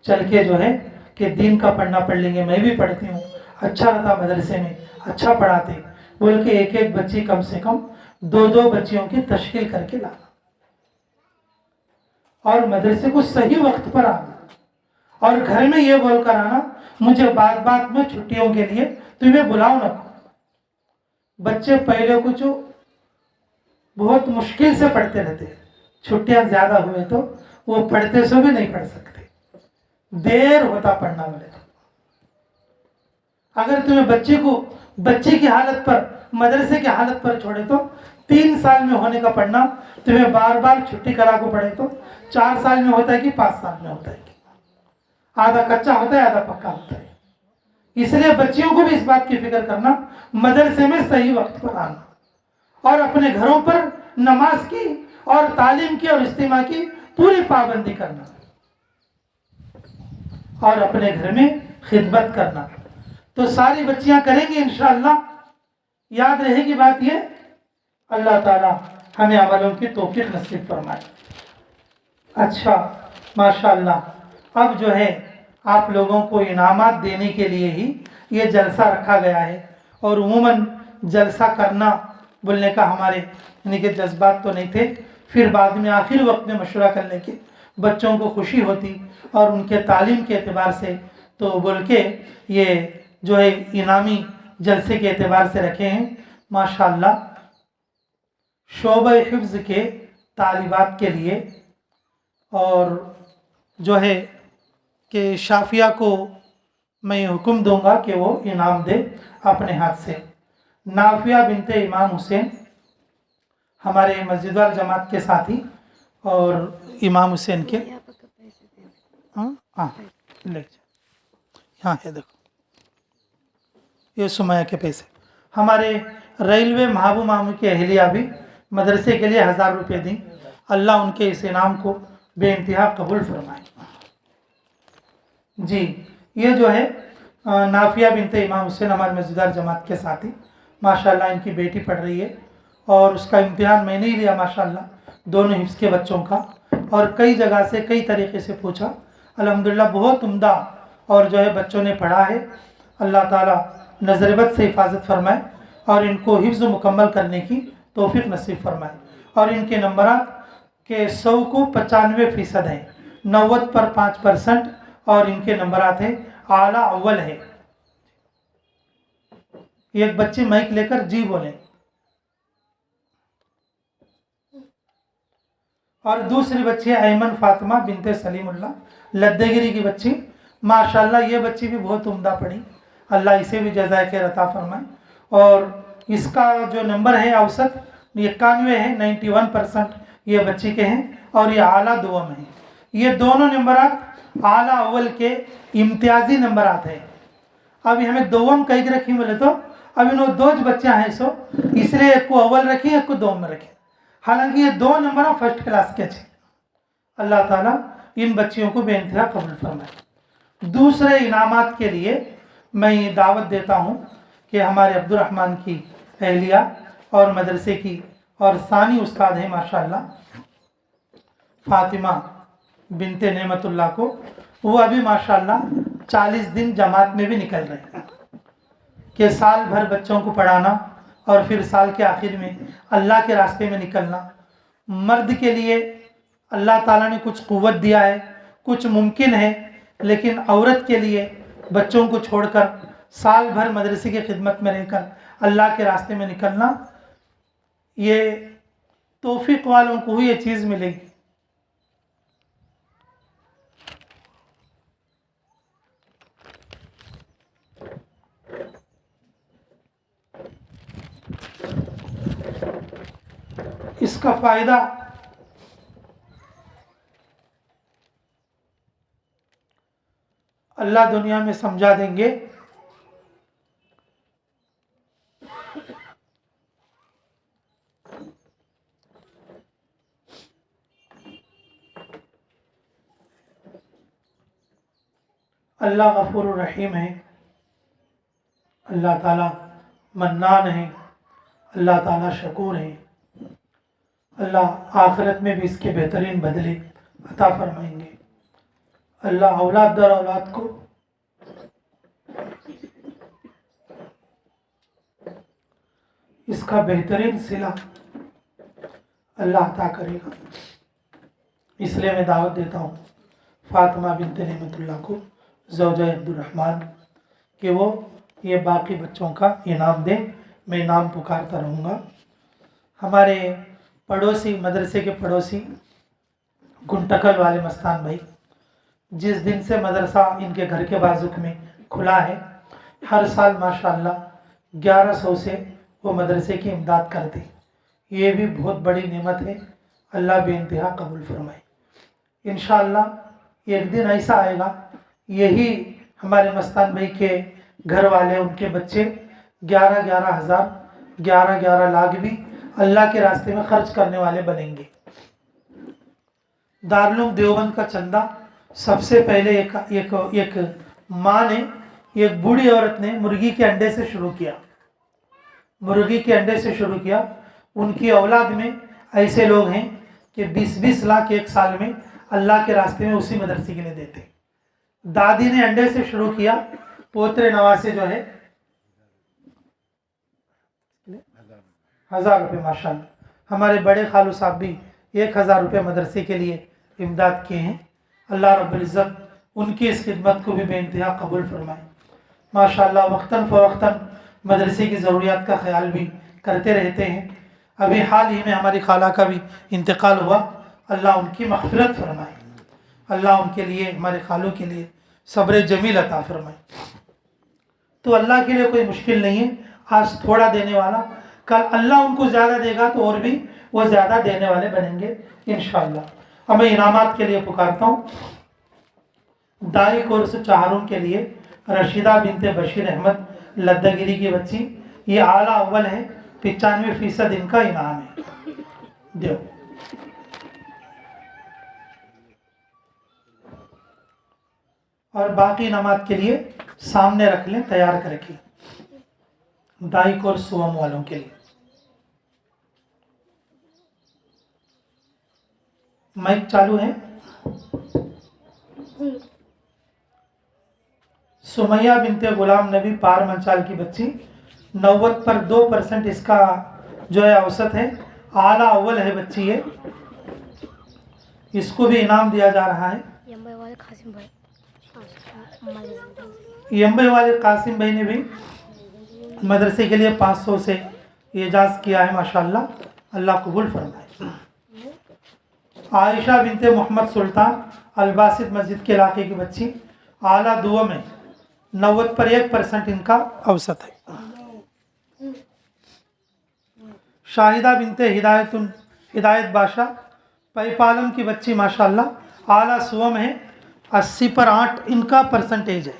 चल के जो है कि दीन का पढ़ना पढ़ लेंगे, मैं भी पढ़ती हूँ, अच्छा रहता मदरसे में, अच्छा पढ़ाते, बोल के एक एक बच्ची कम से कम दो दो बच्चियों की तश्कील करके लाना, और मदरसे को सही वक्त पर आना, और घर में ये बोलकर आना, मुझे बात बात में छुट्टियों के लिए तुम्हें बुलाओ ना। बच्चे पहले कुछ बहुत मुश्किल से पढ़ते रहते, छुट्टियां ज्यादा हुए तो वो पढ़ते सो भी नहीं पढ़ सकते, देर होता पढ़ना वाले तो। अगर तुम्हें बच्चे की हालत पर, मदरसे की हालत पर छोड़े तो 3 साल में होने का पढ़ना तुम्हें बार बार छुट्टी करा को पड़े तो 4 साल में होता है कि 5 साल में होता है कि आधा कच्चा होता है, आधा पक्का होता है। इसलिए बच्चियों को भी इस बात की फिक्र करना, मदरसे में सही वक्त पर आना, और अपने घरों पर नमाज की और तालीम की और इज्तिमा की पूरी पाबंदी करना, और अपने घर में खिदमत करना। तो सारी बच्चियां करेंगी इंशाअल्लाह। याद रहेगी बात ये, अल्लाह ताला हमें अमलों की तौफीक नसीब फरमाए। अच्छा, माशाअल्लाह। अब जो है आप लोगों को इनामात देने के लिए ही ये जलसा रखा गया है, और उमूमन जलसा करना बोलने का हमारे यानी कि जज्बात तो नहीं थे, फिर बाद में आखिर वक्त में मशवरा करने के बच्चों को खुशी होती और उनके तालीम के एतबार से, तो बोल के ये जो है इनामी जलसे के एतबार से रखे हैं। माशाअल्लाह शोबे हिफ्ज़ के तालिबात के लिए और जो है कि शाफिया को मैं हुक्म दूंगा कि वो इनाम दे अपने हाथ से। नाफिया बिनते इमाम हुसैन हमारे मस्जिद वाल जमात के साथी और इमाम हुसैन के हाँ ले हाँ है, देखो ये सुमैया के पैसे। हमारे रेलवे महबूब मामू की अहलिया भी मदरसे के लिए 1000 रुपये दी। अल्लाह उनके इस इनाम को बेइंतहा कबूल फरमाए। जी ये जो है नाफिया बिनते इमाम हुसैन हमारे मस्जिदार जमात के साथी, माशाल्लाह इनकी बेटी पढ़ रही है और उसका इम्तिहान मैंने ही लिया माशाल्लाह, दोनों हिफ्ज़ के बच्चों का, और कई जगह से कई तरीके से पूछा। अल्हम्दुलिल्लाह बहुत उम्दा और जो है बच्चों ने पढ़ा है। अल्लाह ताला नज़रबत से हिफाजत फरमाए और इनको हिफ्ज़ मुकम्मल करने की तौफीक नसीब फरमाए। और इनके नंबरात के 100 को 95% हैं, 90 पर 5% और इनके नंबरात हैं आला अव्वल है। एक बच्चे माइक लेकर जी बोले। और दूसरी बच्ची है ऐमन फातिमा बिनते सलीमुल्लाह, लद्देगिरी की बच्ची। माशाल्लाह ये बच्ची भी बहुत उम्दा पढ़ी, अल्लाह इसे भी जज़ाए खैर अता फरमाए। और इसका जो नंबर है औसत 91 है, 91% ये बच्ची के हैं और ये आला दुआ में है। ये दोनों नंबरात आला अव्वल के इम्तियाजी नंबरात हैं। अभी हमें दोम कहीं रखी बोले तो अब इन दो बच्चे हैं सो इसलिए एक को अव्वल रखी एक को दोम में रखे, हालांकि ये 2 नंबर फर्स्ट क्लास के थे। अल्लाह ताला इन बच्चियों को बेइंतहा कबूल फरमाए। दूसरे इनामात के लिए मैं ये दावत देता हूँ कि हमारे अब्दुल रहमान की अहलिया और मदरसे की और सानी उस्ताद हैं माशाल्लाह फातिमा बिनते नेमतुल्लाह को, वो अभी माशाल्लाह 40 दिन जमात में भी निकल रहे हैं कि साल भर बच्चों को पढ़ाना और फिर साल के आखिर में अल्लाह के रास्ते में निकलना। मर्द के लिए अल्लाह ताला ने कुछ क़ुव्वत दिया है, कुछ मुमकिन है, लेकिन औरत के लिए बच्चों को छोड़कर साल भर मदरसे की खिदमत में रहकर अल्लाह के रास्ते में निकलना, ये तौफीक वालों को ही ये चीज़ मिलेगी। इसका फ़ायदा अल्लाह दुनिया में समझा देंगे। अल्लाह गफूर रहीम है, अल्लाह ताला मन्नान है, अल्लाह ताला शकूर है। अल्लाह आखिरत में भी इसके बेहतरीन बदले अता फरमाएंगे। अल्लाह औलाद दर औलाद को इसका बेहतरीन सिला अल्लाह अता करेगा। इसलिए मैं दावत देता हूँ फातिमा बिनते नेमतुल्लाह को, ज़ौजा अब्दुल रहमान, कि वो ये बाकी बच्चों का इनाम दें। मैं नाम पुकारता रहूँगा। हमारे पड़ोसी मदरसे के पड़ोसी गुंटकल वाले मस्तान भाई, जिस दिन से मदरसा इनके घर के बाजुक में खुला है, हर साल माशाअल्लाह 1100 से वो मदरसे की इमदाद करते। ये भी बहुत बड़ी नेमत है, अल्लाह बेइंतहा कबूल फरमाए। इंशाअल्लाह एक दिन ऐसा आएगा, यही हमारे मस्तान भाई के घर वाले, उनके बच्चे 11-11 हज़ार 11-11 लाख भी अल्लाह के रास्ते में खर्च करने वाले बनेंगे। दारुल देवबंद का चंदा सबसे पहले एक माँ ने, एक बूढ़ी औरत ने मुर्गी के अंडे से शुरू किया। मुर्गी के अंडे से शुरू किया। उनकी औलाद में ऐसे लोग हैं कि 20-20 लाख एक साल में अल्लाह के रास्ते में उसी मदरसे के लिए देते। दादी ने अंडे से शुरू किया, पोतरे नवासे जो है 1000 रुपये माशाअल्लाह। हमारे बड़े खालू साहब भी 1000 रुपये मदरसे के लिए इमदाद किए हैं। अल्लाह रब्बुल इज़्ज़त उनकी इस खिदमत को भी बेइंतहा कबूल फरमाए। माशाल्लाह वक्तन फ़वक्तन मदरसे की ज़रूरियात का ख्याल भी करते रहते हैं। अभी हाल ही में हमारी खाला का भी इंतकाल हुआ, अल्लाह उनकी मग़फ़िरत फरमाए, अल्लाह उनके लिए, हमारे खालों के लिए सब्र जमील अता फरमाए। तो अल्लाह के लिए कोई मुश्किल नहीं है। आज थोड़ा देने वाला, कल अल्लाह उनको ज़्यादा देगा तो और भी वो ज़्यादा देने वाले बनेंगे इंशाअल्लाह। अब मैं इनामात के लिए पुकारता हूँ। दाई कोर्स चाहरून के लिए रशीदा बिनते बशीर अहमद लद्दागिरी की बच्ची, ये आला अव्वल है, 95% इनका इनाम है। दो और बाकी इनामात के लिए सामने रख लें तैयार करके, दाई कोर्स सुवम वालों के लिए। माइक चालू है। सुमैया बिनते गुलाम नबी पार मंचाल की बच्ची, 90 पर 2% इसका जो है औसत है, आला अव्वल है बच्ची है, इसको भी इनाम दिया जा रहा है। यम्बे वाले कासिम भाई ने भी मदरसे के लिए 500 से एजाज़ किया है, माशाल्लाह, अल्लाह कबूल फरमाए। आयशा बिनते मोहम्मद सुल्तान अलबासित मस्जिद के इलाके की बच्ची, आला दुआ में 90 पर 1% इनका औसत है। शाहिदा बिनते हिदायत बादशाह पैपालम की बच्ची, माशाल्लाह, आला सुवम है, 80 पर 8 इनका परसेंटेज है।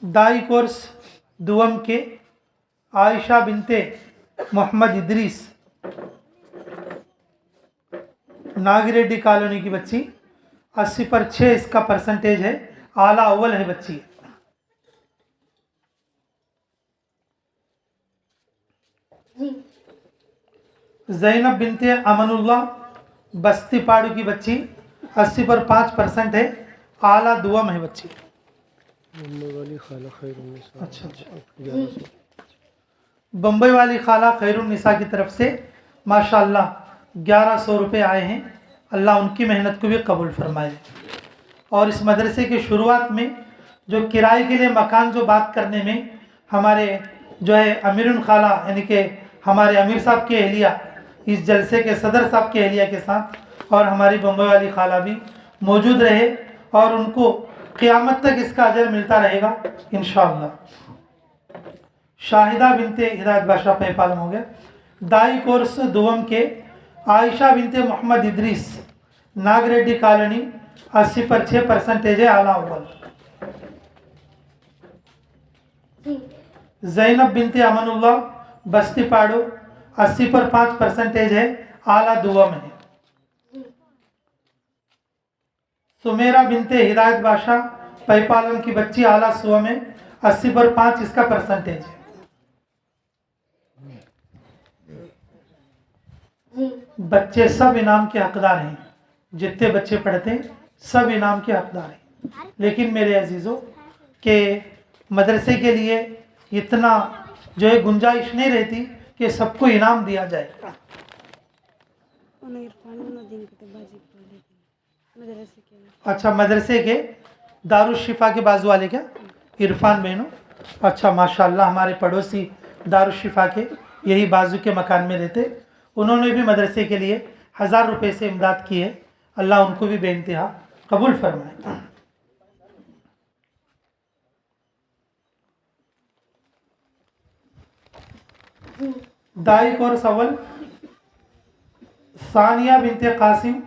दाई कोर्स दुवम के आयशा बिनते मोहम्मद इदरीस नागिरेड्डी कॉलोनी की बच्ची, 80 पर 6 इसका परसेंटेज है, आला अव्वल है बच्ची। ज़ैनब बिनते अमनुल्लाह बस्ती पाड़ू की बच्ची, 80 पर 5% है, आला दुआम है बच्ची। अच्छा, बम्बई वाली खाला खैरुन्निसा की तरफ से माशाल्लाह 1100 रुपये आए हैं, अल्लाह उनकी मेहनत को भी कबूल फरमाए। और इस मदरसे की शुरुआत में जो किराए के लिए मकान जो बात करने में हमारे जो है अमीरुन खाला यानी कि हमारे अमीर साहब के एहलिया, इस जलसे के सदर साहब के एहलिया के साथ और हमारी बम्बई वाली खाला भी मौजूद रहे और उनको क़यामत तक इसका अजर मिलता रहेगा इंशाअल्लाह। शाहिदा बिनते हिदायत बादशाह पैपालम हो गया। दाई कोर्स दुवम के आयशा बिनते मोहम्मद इदरीस नागरेड्डी कॉलोनी, 80 पर 6% है, आला अव्वल। ज़ैनब बिनते अमनुल्लाह बस्ती पाड़ो, 80 पर 5% है, आला दुवम है। सुमेरा बिनते हिदायत बादशाह पैपालम की बच्ची, आला सुवा में 80 पर 5 इसका परसेंटेज है। बच्चे सब इनाम के हकदार हैं, जितने बच्चे पढ़ते हैं सब इनाम के हकदार हैं। लेकिन मेरे अजीज़ों के मदरसे के लिए इतना जो है गुंजाइश नहीं रहती कि सबको इनाम दिया जाए। अच्छा, मदरसे के दारुशिफा के बाजू वाले क्या इरफान बहनों, अच्छा माशाल्लाह, हमारे पड़ोसी दारुशिफा के यही बाजू के मकान में रहते, उन्होंने भी मदरसे के लिए 1000 रुपये से इमदाद की है, अल्लाह उनको भी बेइंतहा कबूल फरमाए। दाई कोर्स अव्वल सानिया बिनते कासिम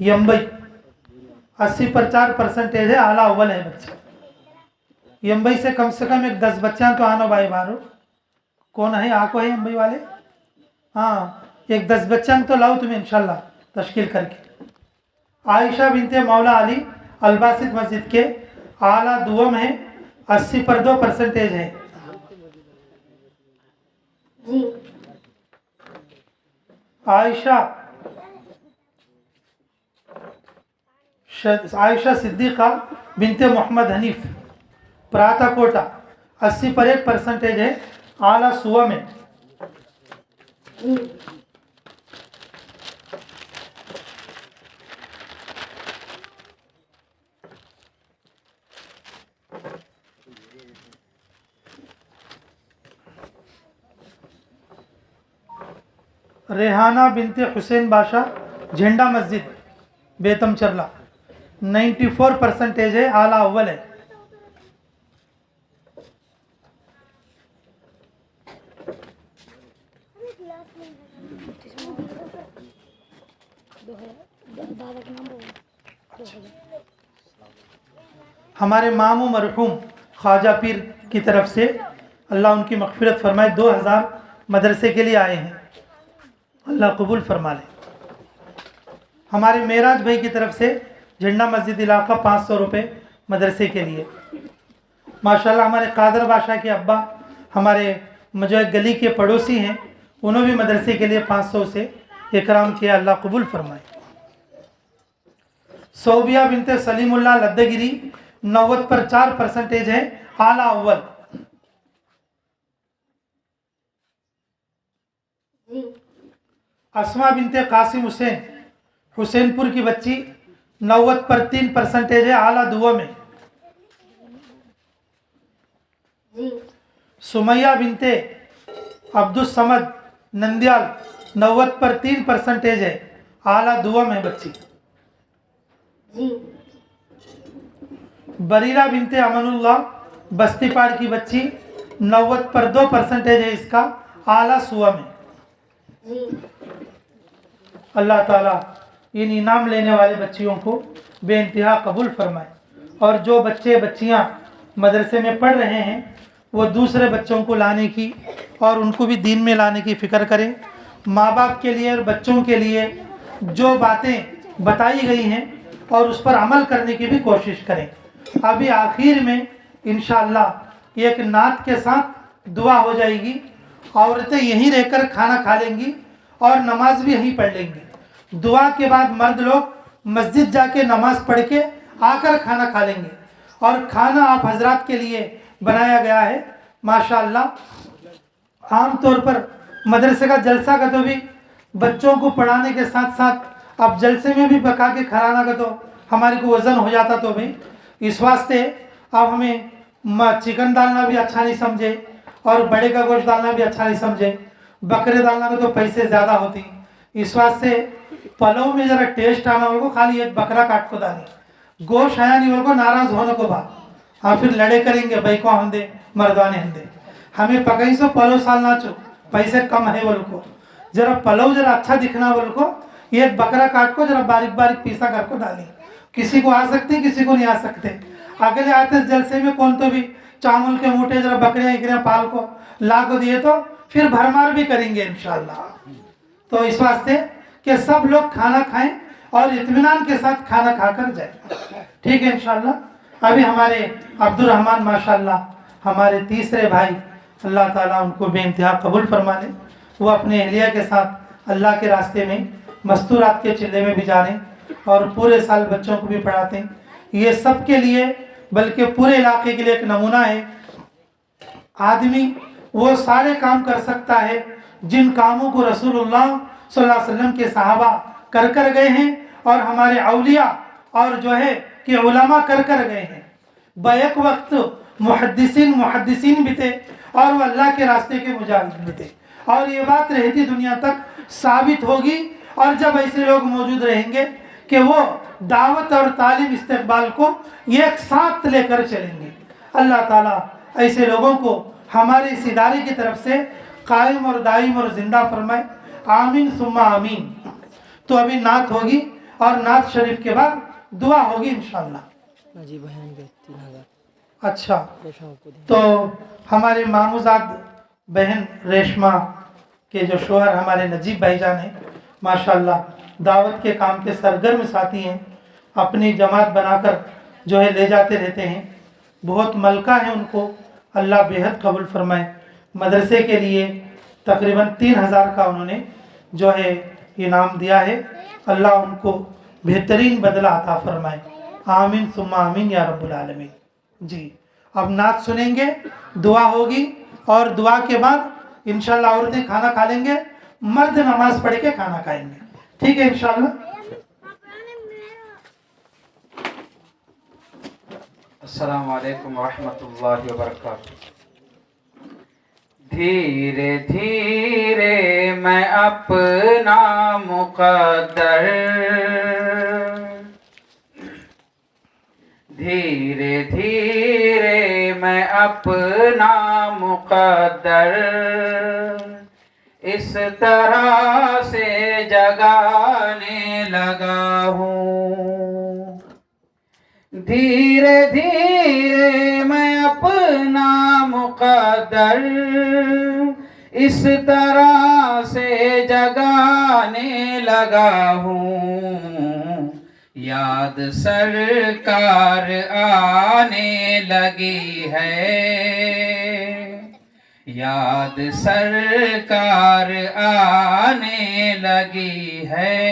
यम्बई, 80 पर 4% है, आला अव्वल है बच्चे। यम्बई से कम एक 10 बच्चा तो आनो भाई बारो, कौन है आको है यम्बई वाले, हाँ एक 10 बच्चा तो लाओ तुम्हें इंशाल्लाह तश्कील करके। आयशा बिनते मौला अली अलबासित मस्जिद के, आला दुवम है, 80 पर 2% है। आयशा सिद्दीक़ा बिनते मोहम्मद हनीफ प्राता कोटा, 80 पर 1% है, आला सुवा में। रेहाना बिनते हुसैन बादशाह, झंडा मस्जिद, बेतम चरला, 94% है, आला अव्वल है। हमारे मामू मरहूम ख्वाजा पीर की तरफ से अल्लाह उनकी मग़फ़िरत फरमाए, 2000 मदरसे के लिए आए हैं, अल्लाह कबूल फरमा ले। हमारे मेराज भाई की तरफ से झंडा मस्जिद इलाका 500 रुपये मदरसे के लिए। माशाल्लाह हमारे कादर बादशाह के अब्बा हमारे जो गली के पड़ोसी हैं, उन्होंने भी मदरसे के लिए 500 से इकराम किया, अल्लाह कबूल फरमाए। सोबिया बिनते सलीमुल्लाह लद्दगिरी, 90 पर 4% है, आला अव्वल। अस्मा बिनते कासिम हुसैन, हुसैनपुर की बच्ची, 90 पर 3% है, आला दुआ में। सुमैया बिनते अब्दुल समद नंदियाल, 90 पर 3% है, आला दुआ में बच्ची। बरीरा बिनते अमनुल्लाह, बस्तीपाड़ की बच्ची, 90 पर 2% है इसका, आला सुआ में। अल्लाह ताला इन इनाम लेने वाले बच्चियों को बेइंतहा कबूल फरमाए, और जो बच्चे बच्चियां मदरसे में पढ़ रहे हैं वो दूसरे बच्चों को लाने की और उनको भी दीन में लाने की फ़िक्र करें। माँ बाप के लिए और बच्चों के लिए जो बातें बताई गई हैं और उस पर अमल करने की भी कोशिश करें। अभी आखिर में इंशाअल्लाह एक नात के साथ दुआ हो जाएगी, औरतें यहीं रहकर खाना खा लेंगी और नमाज भी यहीं पढ़ लेंगी। दुआ के बाद मर्द लोग मस्जिद जाके नमाज पढ़ के आकर खाना खा लेंगे, और खाना आप हजरात के लिए बनाया गया है माशाअल्लाह। आम तौर पर मदरसे का जलसा का तो भी बच्चों को पढ़ाने के साथ साथ अब जलसे में भी पका के खिलाना का तो हमारे को वज़न हो जाता, तो भाई इस वास्ते अब हमें चिकन डालना भी अच्छा नहीं समझे और बड़े का गोश्त डालना भी अच्छा नहीं समझे। बकरे डालना में तो पैसे ज़्यादा होती, इस वास्ते पलव में ज़रा टेस्ट आना वालों को खाली एक बकरा काट को डाली, गोश्त आया नहीं वालों को नाराज़ होने को बा, हाँ फिर लड़े करेंगे भाई को हंदे मर्दाने हंदे, हमें पकई सो पलव साल नाचो, पैसे कम है बोल को, जरा पलव जरा अच्छा दिखना बोल को एक बकरा काट को जरा बारीक बारीक पीसा कर को डाली। किसी को आ सकते किसी को नहीं आ सकते। अगले आते जलसे में कौन तो भी चावल के मोटे जरा बकरियां इकरियां पाल को ला को दिए तो फिर भरमार भी करेंगे इंशाल्लाह। तो इस वास्ते कि सब लोग खाना खाएं और इत्मीनान के साथ खाना खाकर जाए, ठीक है इंशाल्लाह। अभी हमारे अब्दुल रहमान माशाल्लाह हमारे तीसरे भाई, अल्लाह ताला उनको बेइंतहा कबूल फरमा ले, वो अपने एहलिया के साथ अल्लाह के रास्ते में मस्तूरात के चिल्ले में भी जा रहे हैं और पूरे साल बच्चों को भी पढ़ाते हैं। ये सब के लिए बल्कि पूरे इलाके के लिए एक नमूना है। आदमी वो सारे काम कर सकता है जिन कामों को रसूलुल्लाह सल्लल्लाहु अलैहि वसल्लम के सहाबा कर कर गए हैं और हमारे औलिया और जो है कि उलमा कर कर गए हैं। बैक वक्त मुहद्दिसीन भी थे और वो अल्लाह के रास्ते के मुजाहिद भी थे, और ये बात रहती दुनिया तक साबित होगी। और जब ऐसे लोग मौजूद रहेंगे कि वो दावत और तालीम इस्तेकबाल को एक साथ लेकर चलेंगे, अल्लाह ताला ऐसे लोगों को हमारे इस इदारे की तरफ से कायम और दायम और ज़िंदा फरमाए, आमीन सुम्मा आमीन। तो अभी नात होगी और नात शरीफ के बाद दुआ होगी इंशाअल्लाह। अच्छा, तो हमारे मामूजाद बहन रेशमा के जो शोहर हमारे नजीब भाईजान हैं माशाअल्लाह, दावत के काम के सरगर्म साथी हैं, अपनी जमात बनाकर जो है ले जाते रहते हैं, बहुत मलका है उनको, अल्लाह बेहद कबूल फरमाए। मदरसे के लिए तकरीबन 3000 का उन्होंने जो है इनाम दिया है, अल्लाह उनको बेहतरीन बदला अता फरमाए, आमीन सुम्मा आमीन या रब्बुल आलमीन। जी, अब नात सुनेंगे, दुआ होगी और दुआ के बाद इंशाअल्लाह औरतें खाना खा लेंगे, मर्द नमाज पढ़ के खाना खाएंगे, ठीक है इंशाअल्लाह। अस्सलामु अलैकुम व रहमतुल्लाहि व बरकातुहू। धीरे धीरे मैं अपना मुकद्दर, धीरे धीरे मैं अपना मुकद्दर इस तरह से जगाने लगा हूँ। धीरे धीरे मैं अपना मुकद्दर इस तरह से जगाने लगा हूँ। याद सरकार आने लगी है, याद सरकार आने लगी है।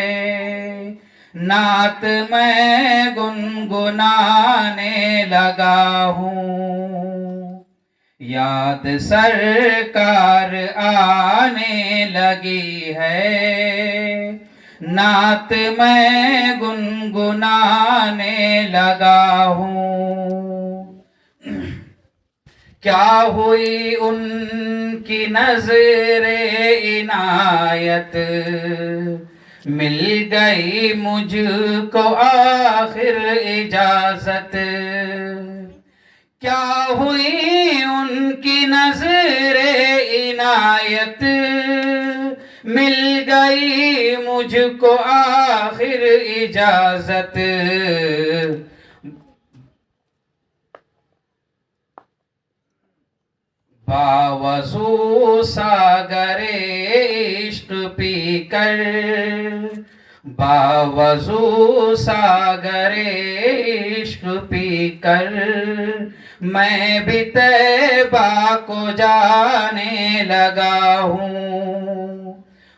नात मैं गुनगुनाने लगा हूँ। याद सरकार आने लगी है, नात मैं गुनगुनाने लगा हूँ। क्या हुई उनकी नज़रे इनायत, मिल गई मुझको आखिर इजाजत। क्या हुई उनकी नज़रे इनायत, मिल गई मुझको आखिर इजाजत। बावजू सागरे इश्क पीकर, बावजू सागरे इश्क पीकर मैं भी तैबा को जाने लगा हूँ।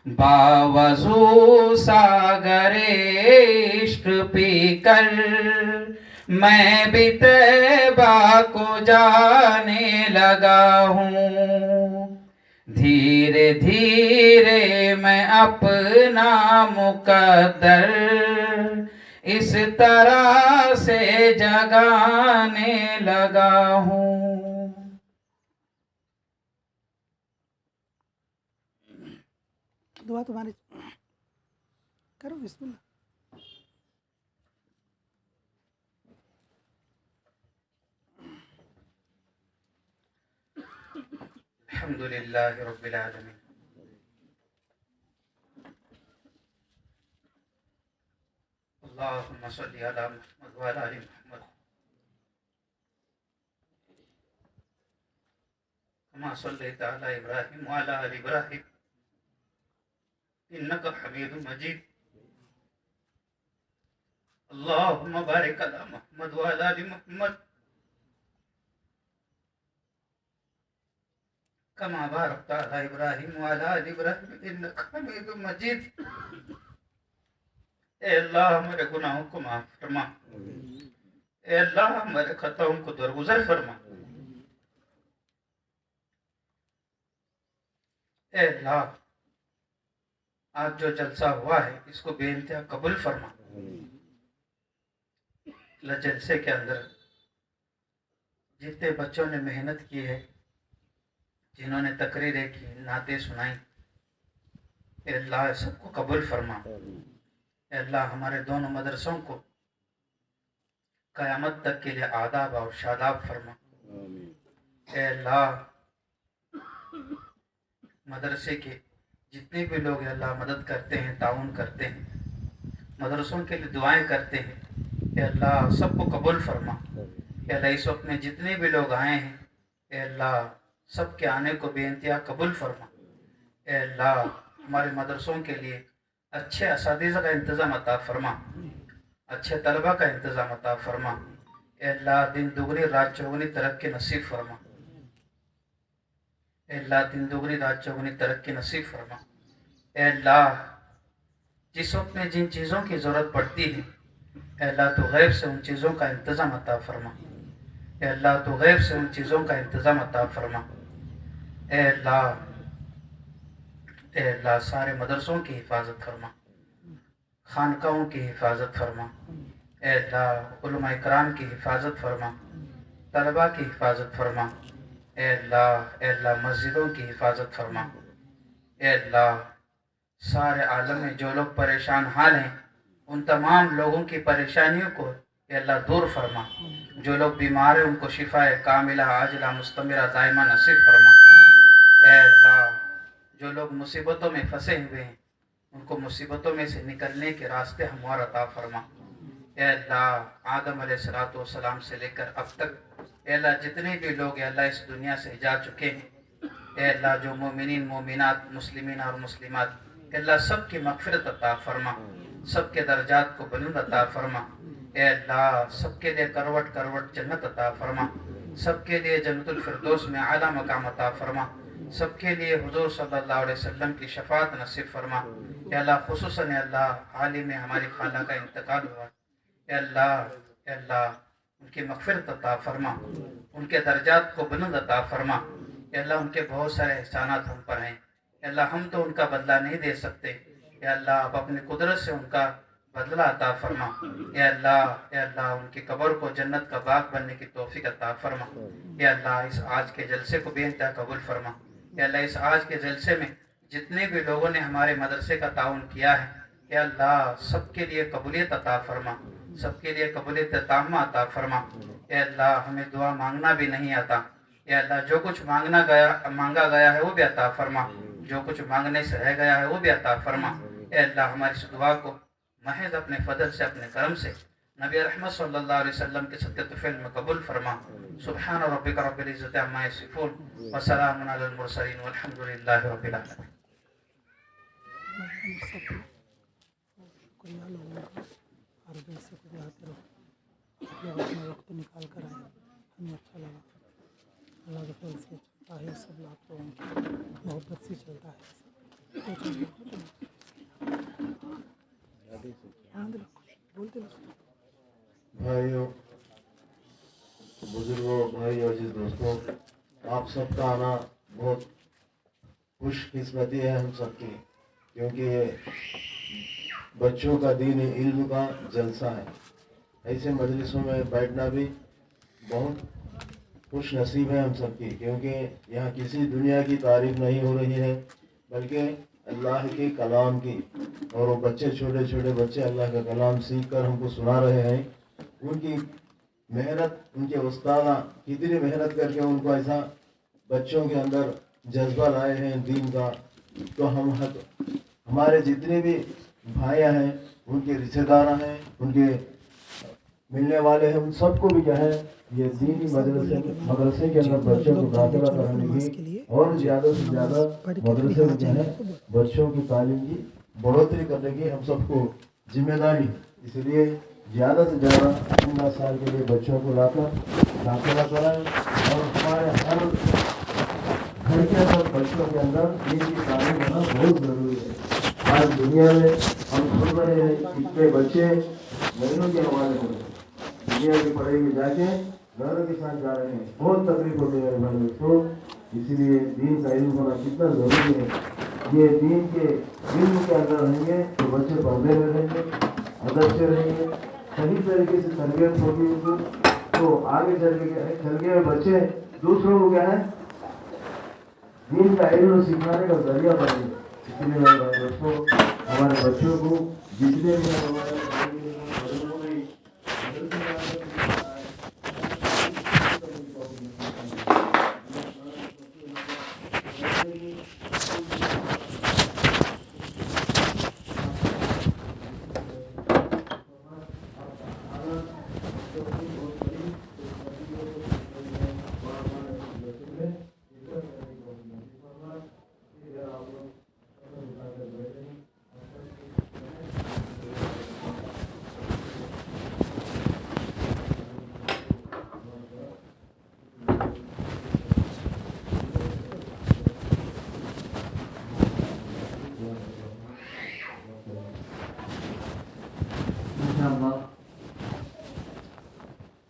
बावजू सागरे इश्क पीकर मैं भी तैबा को जाने लगा हूँ। धीरे धीरे मैं अपना मुकद्दर इस तरह से जगाने लगा हूँ। दुआ तुम्हारी करो, बिस्मिल्लाह। अल्हम्दुलिल्लाह रब्बिल आलमीन। अल्लाहुम्मा सल्ली अला मुहम्मद व अला आलि मुहम्मद कमा सल्लैता अला इब्राहीम व अला आलि इब्राहीम इन्नका हमीदुम मजीद। अल्लाहुम्मा बारिक अला मुहम्मद व अला आलि मुहम्मद कमा बारकता अला इब्राहीम व अला आलि इब्राहीम इन्नका हमीदुम मजीद। ए अल्लाह हमारे गुनाहों को माफ फरमा, ए अल्लाह हमारे खताओं को दरगुजर फरमा, ए अल्लाह आज जो जलसा हुआ है इसको बेइंतहा कबूल फरमा। जलसे के अंदर जितने बच्चों ने मेहनत की है, जिन्होंने तकरीरें की, नातें सुनाई, ए अल्लाह सबको कबूल फरमा। ए अल्लाह हमारे दोनों मदरसों को क़यामत तक के लिए आदाब और शादाब फरमा। ए अल्लाह मदरसे के जितने भी लोग अल्लाह मदद करते हैं, ताउन करते हैं, मदरसों के लिए दुआएं करते हैं, ए अल्लाह सबको कबूल फरमा। ए अल्लाह इस वक्त में जितने भी लोग आए हैं, ए अल्लाह सबके आने को बेइंतहा कबूल फरमा। ए अल्लाह हमारे मदरसों के लिए अच्छे असातिज़ा का इंतज़ाम अता फरमा, अच्छे तलबा का इंतज़ाम अता फरमा। ए अल्लाह दिन दुगनी रात चौगनी तरक्की नसीब फरमा। ए अल्लाह दिन दुगनी रात चौगनी तरक्की नसीब फरमा। ए अल्लाह जिस वक्त में जिन चीज़ों की ज़रूरत पड़ती है, ए अल्लाह तो गैब से उन चीज़ों का इंतज़ाम अता फरमा। ए अल्लाह तो गैब से उन चीज़ों का इंतज़ाम अता फरमा। ए अल्लाह सारे मदरसों की हिफाजत फरमा, खानकाओं की हिफाजत फरमा। ए अल्लाह उलमा इकराम की हिफाजत फरमा, तलबा की हिफाजत फरमा। ए अल्लाह मस्जिदों की हिफाजत फरमा। ए अल्लाह सारे आलम में जो लोग परेशान हाल हैं उन तमाम लोगों की परेशानियों को ए अल्लाह दूर फरमा। जो लोग बीमार हैं उनको शिफाए कामिला आजिला मुस्तमिरा दायमा नसीब फरमा। ए अल्लाह जो लोग मुसीबतों में फंसे हुए हैं उनको मुसीबतों में से निकलने के रास्ते हमारा अता फरमा। ए अल्लाह आदम अलैहिस्सलाम से लेकर अब तक ए अल्लाह जितने भी लोग अल्लाह इस दुनिया से जा चुके हैं, ए अल्लाह जो मोमिनीन मोमिनात मुस्लिमीन और मुस्लिमात अल्लाह सबकी मगफिरत अता फरमा, सबके दर्जात को बुलंद अता फरमा। ए अल्लाह सबके लिए करवट करवट जन्नत अता फरमा, सबके लिए जन्नतुल फिरदौस में आला मकाम अता फरमा, सबके लिए हुजूर सल्लल्लाहु अलैहि वसल्लम की शफात नसीब फरमा। ए अल्लाह खुसूसन अल्लाह हाल ही में हमारी खाला का इंतकाल हुआ, ए अल्लाह उनकी मगफिरत अता फरमा, उनके दर्जात को बुलंद अता फरमा। ए अल्लाह उनके बहुत सारे एहसानात हम पर हैं, अल्लाह हम तो उनका बदला नहीं दे सकते, या अल्लाह आप अपनी कुदरत से उनका बदला अता फरमा। या अल्लाह उनकी कब्र को जन्नत का बाग बनने की तौफीक अता फरमा। या अल्लाह इस आज के जलसे को बेइंतहा कबूल फरमा। या अल्लाह इस आज के जलसे में जितने भी लोगों ने हमारे मदरसे का ताउन किया है, या अल्लाह सबके लिए कबूलियत अता फरमा, सबके लिए कबूलियत ताम्मा अता फरमा। या अल्लाह हमें दुआ मांगना भी नहीं आता, या अल्लाह जो कुछ मांगा गया है वो भी अता फरमा, जो कुछ मांगने से रह गया है वो भी अता फरमा। ए अल्लाह हमारी इस दुआ को महज अपने फजल से अपने करम से नबी रहमत सल्लल्लाहु अलैहि वसल्लम के सत्य तुफैल में कबूल फरमा। सुब्हान रब्बिका रब्बिल इज्जति अम्मा यसिफून व सलामुन अलल मुरसलीन वल्हम्दुलिल्लाहि रब्बिल आलमीन। वक्त निकाल कर आए, हमें अच्छा लगा। अल्लाह के फजल से चलता है सब, आप लोगों की मोहब्बत से चलता है। भाइयों, बुजुर्गों, भाइयों, अजीज दोस्तों, आप सबका आना बहुत खुशकिस्मती है हम सबकी, क्योंकि ये बच्चों का दीन इल्म का जलसा है। ऐसे मजलिसों में बैठना भी बहुत खुश नसीब है हम सबकी, क्योंकि यहाँ किसी दुनिया की तारीफ नहीं हो रही है बल्कि अल्लाह के कलाम की। और वो बच्चे, छोटे छोटे बच्चे अल्लाह का कलाम सीख कर हमको सुना रहे हैं। उनकी मेहनत, उनके उस्ताद कितनी मेहनत करके उनको ऐसा बच्चों के अंदर जज्बा लाए हैं दीन का। तो हमारे जितने भी भाइयाँ हैं, उनके रिश्तेदार हैं, उनके मिलने वाले हैं, उन सबको भी क्या है ये दीनी मदरसे के अंदर बच्चों को दाखिला कराने की और ज़्यादा से ज़्यादा मदरसे में जो है बच्चों की तालीम की बढ़ोतरी करने की हम सबको जिम्मेदारी है। इसलिए ज़्यादा से ज़्यादा 15 साल के लिए बच्चों को लाकर दाखिला कराएं और हमारे हर घर के अंदर बच्चों के अंदर दीन की तालीम होना बहुत ज़रूरी है। आज दुनिया में हम सुन रहे हैं कितने बच्चे महीनों के हवाले हो रहे हैं, दुनिया की पढ़ाई में जाके घरों के साथ जा रहे हैं। बहुत तकलीफ होती है मेरे दोस्तों। इसीलिए दीन का इल्म होना कितना ज़रूरी है। ये दीन के इल्म के अंदर रहेंगे तो बच्चे पर्दे में रहेंगे, अदब से रहेंगे, सही तरीके से तरबियत होगी उनको, तो आगे चल के बच्चे दूसरों को क्या है दीन का इल्म सिखाने का जरिया बनेंगे। इसलिए मेरे दोस्तों, हमारे बच्चों को जितने भी हमारे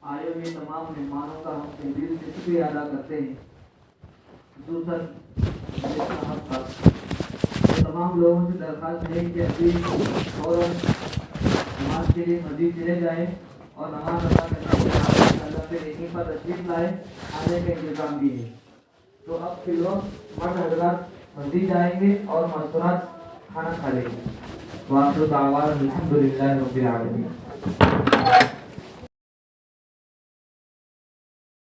आए हुए तमाम मेहमानों का हम दिल से शुक्रिया अदा करते हैं। दूसरा तमाम लोगों से दरख्वास्त है कि अभी फौरन नमाज के लिए मस्जिद चले जाएं और नमाज अदा करने के बाद अल्लाह के नेकी पर तशरीफ लाएं। आने का इंतजाम भी है। तो अब फिलहाल मर्द हजरात मस्जिद जाएंगे और मस्तूरात खाना खा लेंगे। वाखिर दावाना अल्हम्दुलिल्लाहि रब्बिल आलमीन।